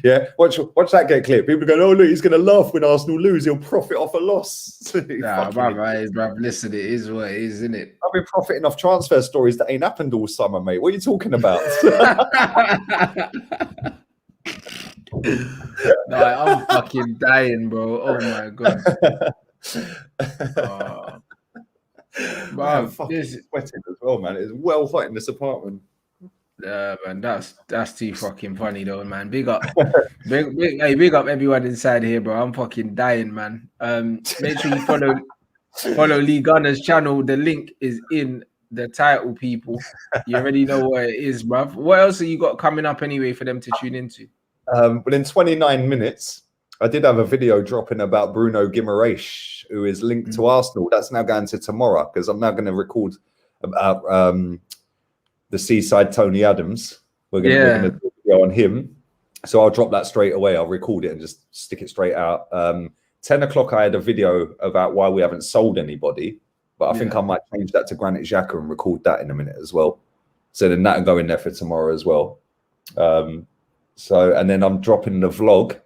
Yeah, watch that get clipped. People go, oh, look, he's going to laugh when Arsenal lose. He'll profit off a loss.
Nah, bruv, listen, it is what it is, isn't it?
I've been profiting off transfer stories that ain't happened all summer, mate. What are you talking about?
No, I'm fucking dying, bro. Oh, my God.
Man, fucking sweating as well, man. It's well hot in this apartment.
Yeah, man, that's too fucking funny though, man. Big up, big up everyone inside here, bro. I'm fucking dying, man. Make sure you follow Lee Gunner's channel. The link is in the title, people. You already know what it is, bruv. What else have you got coming up anyway for them to tune into?
But in 29 minutes, I did have a video dropping about Bruno Guimaraes, who is linked to Arsenal. That's now going to tomorrow because I'm now going to record about the Seaside Tony Adams. We're going to do a video on him. So I'll drop that straight away. I'll record it and just stick it straight out. 10 o'clock, I had a video about why we haven't sold anybody. But I think I might change that to Granit Xhaka and record that in a minute as well. So then that'll go in there for tomorrow as well. And then I'm dropping the vlog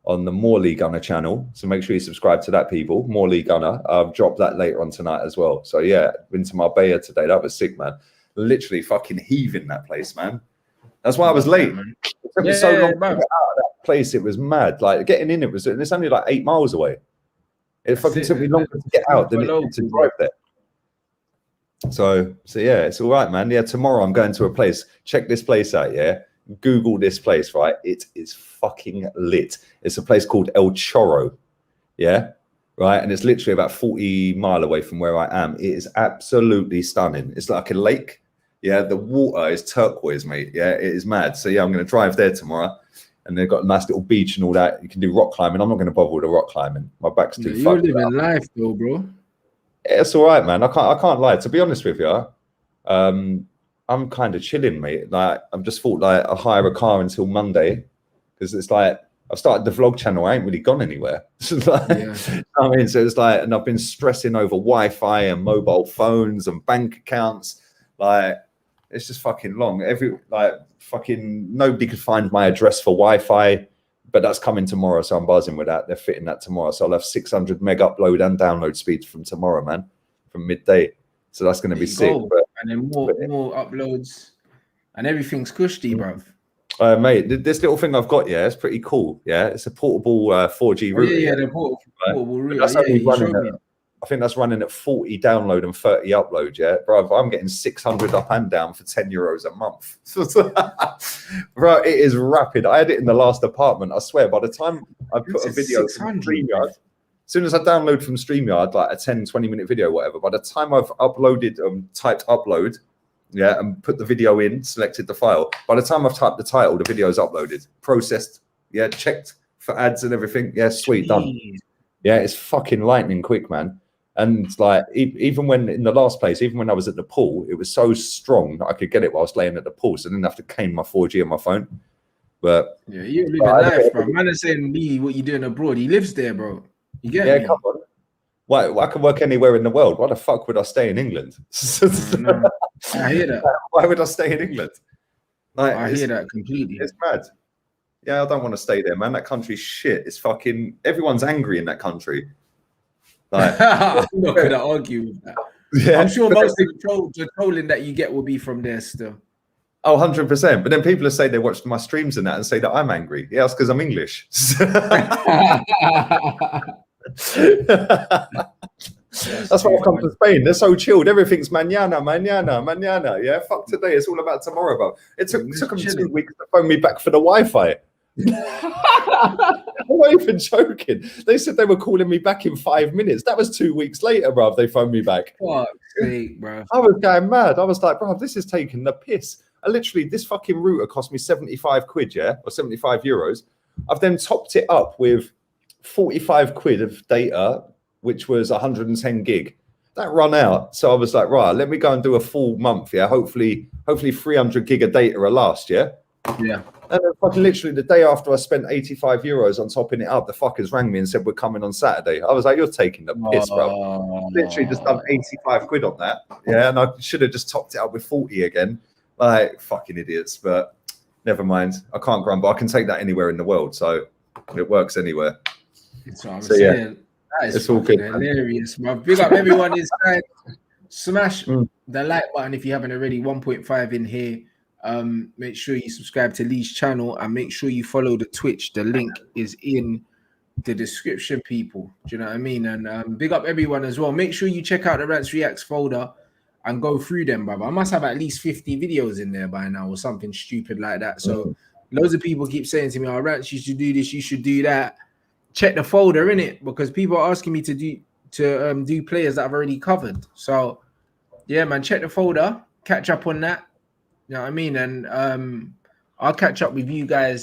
on the Morley Gunner channel. So make sure you subscribe to that, people. Morley Gunner. I've dropped that later on tonight as well. So yeah, been to Marbella today. That was sick, man. Literally fucking heaving that place, man. That's why I was late. It took me so long to get out of that place. It was mad. Like getting in, it's only like 8 miles away. It fucking took me longer to get out than it did to drive there. So yeah, it's all right, man. Yeah, tomorrow I'm going to a place. Check this place out, yeah? Google this place, right? It is fucking lit. It's a place called El Chorro, yeah? Right? And it's literally about 40 miles away from where I am. It is absolutely stunning. It's like a lake. Yeah, the water is turquoise, mate. Yeah, it is mad. So yeah, I'm going to drive there tomorrow. And they've got a nice little beach and all that. You can do rock climbing. I'm not going to bother with the rock climbing. My back's too fucked.
You're living life though, bro.
Yeah, it's all right, man. I can't lie. To be honest with you, I'm kind of chilling, mate. Like I've just thought like I'll hire a car until Monday because it's like I've started the vlog channel. I ain't really gone anywhere. I mean, so it's like, and I've been stressing over Wi-Fi and mobile phones and bank accounts. Like it's just fucking long. Fucking nobody could find my address for Wi-Fi, but that's coming tomorrow. So I'm buzzing with that. They're fitting that tomorrow. So I'll have 600 meg upload and download speed from tomorrow, man, from midday. So that's going to be sick.
And then more uploads and everything's cushy, bruv.
Mate, this little thing I've got, yeah, it's pretty cool. Yeah, it's a portable 4G router.
Yeah, the portable router.
I think that's running at 40 download and 30 upload, yeah? Bro, I'm getting 600 up and down for 10 euros a month. Bro, it is rapid. I had it in the last apartment. I swear, by the time I put a video from StreamYard, as soon as I download from StreamYard, like a 10, 20-minute video, whatever, by the time I've uploaded, typed upload, yeah, and put the video in, selected the file, by the time I've typed the title, the video is uploaded, processed, yeah, checked for ads and everything. Yeah, sweet, done. Yeah, it's fucking lightning quick, man. And like, even when in the last place, even when I was at the pool, it was so strong that I could get it while I was laying at the pool. So I didn't have to claim my 4G on my phone. But
yeah, you're living life, bro. Man is saying me what you doing abroad. He lives there, bro. You get me?
Come on. Why I can work anywhere in the world. Why the fuck would I stay in England?
No, I hear that.
Why would I stay in England? Like,
I hear that completely.
It's mad. Yeah, I don't want to stay there, man. That country's shit. It's fucking everyone's angry in that country. Like,
I'm not gonna argue with that.
yeah.
I'm sure most of the trolling that you get will be from there still.
Oh, 100%. But then people say they watch my streams and that and say that I'm angry. Yeah, it's because I'm English. That's why I've come to Spain. They're so chilled. Everything's mañana, mañana, mañana. Yeah, fuck today. It's all about tomorrow, bro. It took them 2 weeks to phone me back for the Wi-Fi. I'm not even joking. They said they were calling me back in 5 minutes. That was 2 weeks later, bro. They phoned me back.
Fuck's sake, bro.
I was going mad. I was like, bro, this is taking the piss. Literally, this fucking router cost me 75 quid, yeah, or 75 euros. I've then topped it up with 45 quid of data, which was 110 gig. That run out. So I was like, right, let me go and do a full month, yeah. Hopefully 300 gig of data will last, yeah?
Yeah.
And then fucking literally the day after I spent 85 euros on topping it up, the fuckers rang me and said, we're coming on Saturday. I was like, you're taking the piss, bro. Literally just done 85 quid on that. Yeah, and I should have just topped it up with 40 again. Like, fucking idiots, but never mind. I can't grumble. I can take that anywhere in the world, so it works anywhere.
That's what I'm saying. That is
it's all good,
hilarious, man. Big up everyone inside. Smash the like button if you haven't already. 1.5 in here. Make sure you subscribe to Lee's channel and make sure you follow the Twitch. The link is in the description, people. Do you know what I mean? And big up everyone as well. Make sure you check out the Rants Reacts folder and go through them, brother. I must have at least 50 videos in there by now or something stupid like that. So loads of people keep saying to me, oh, Rants, you should do this, you should do that. Check the folder, innit? Because people are asking me to do players that I've already covered. So yeah, man, check the folder, catch up on that. You know what I mean? And I'll catch up with you guys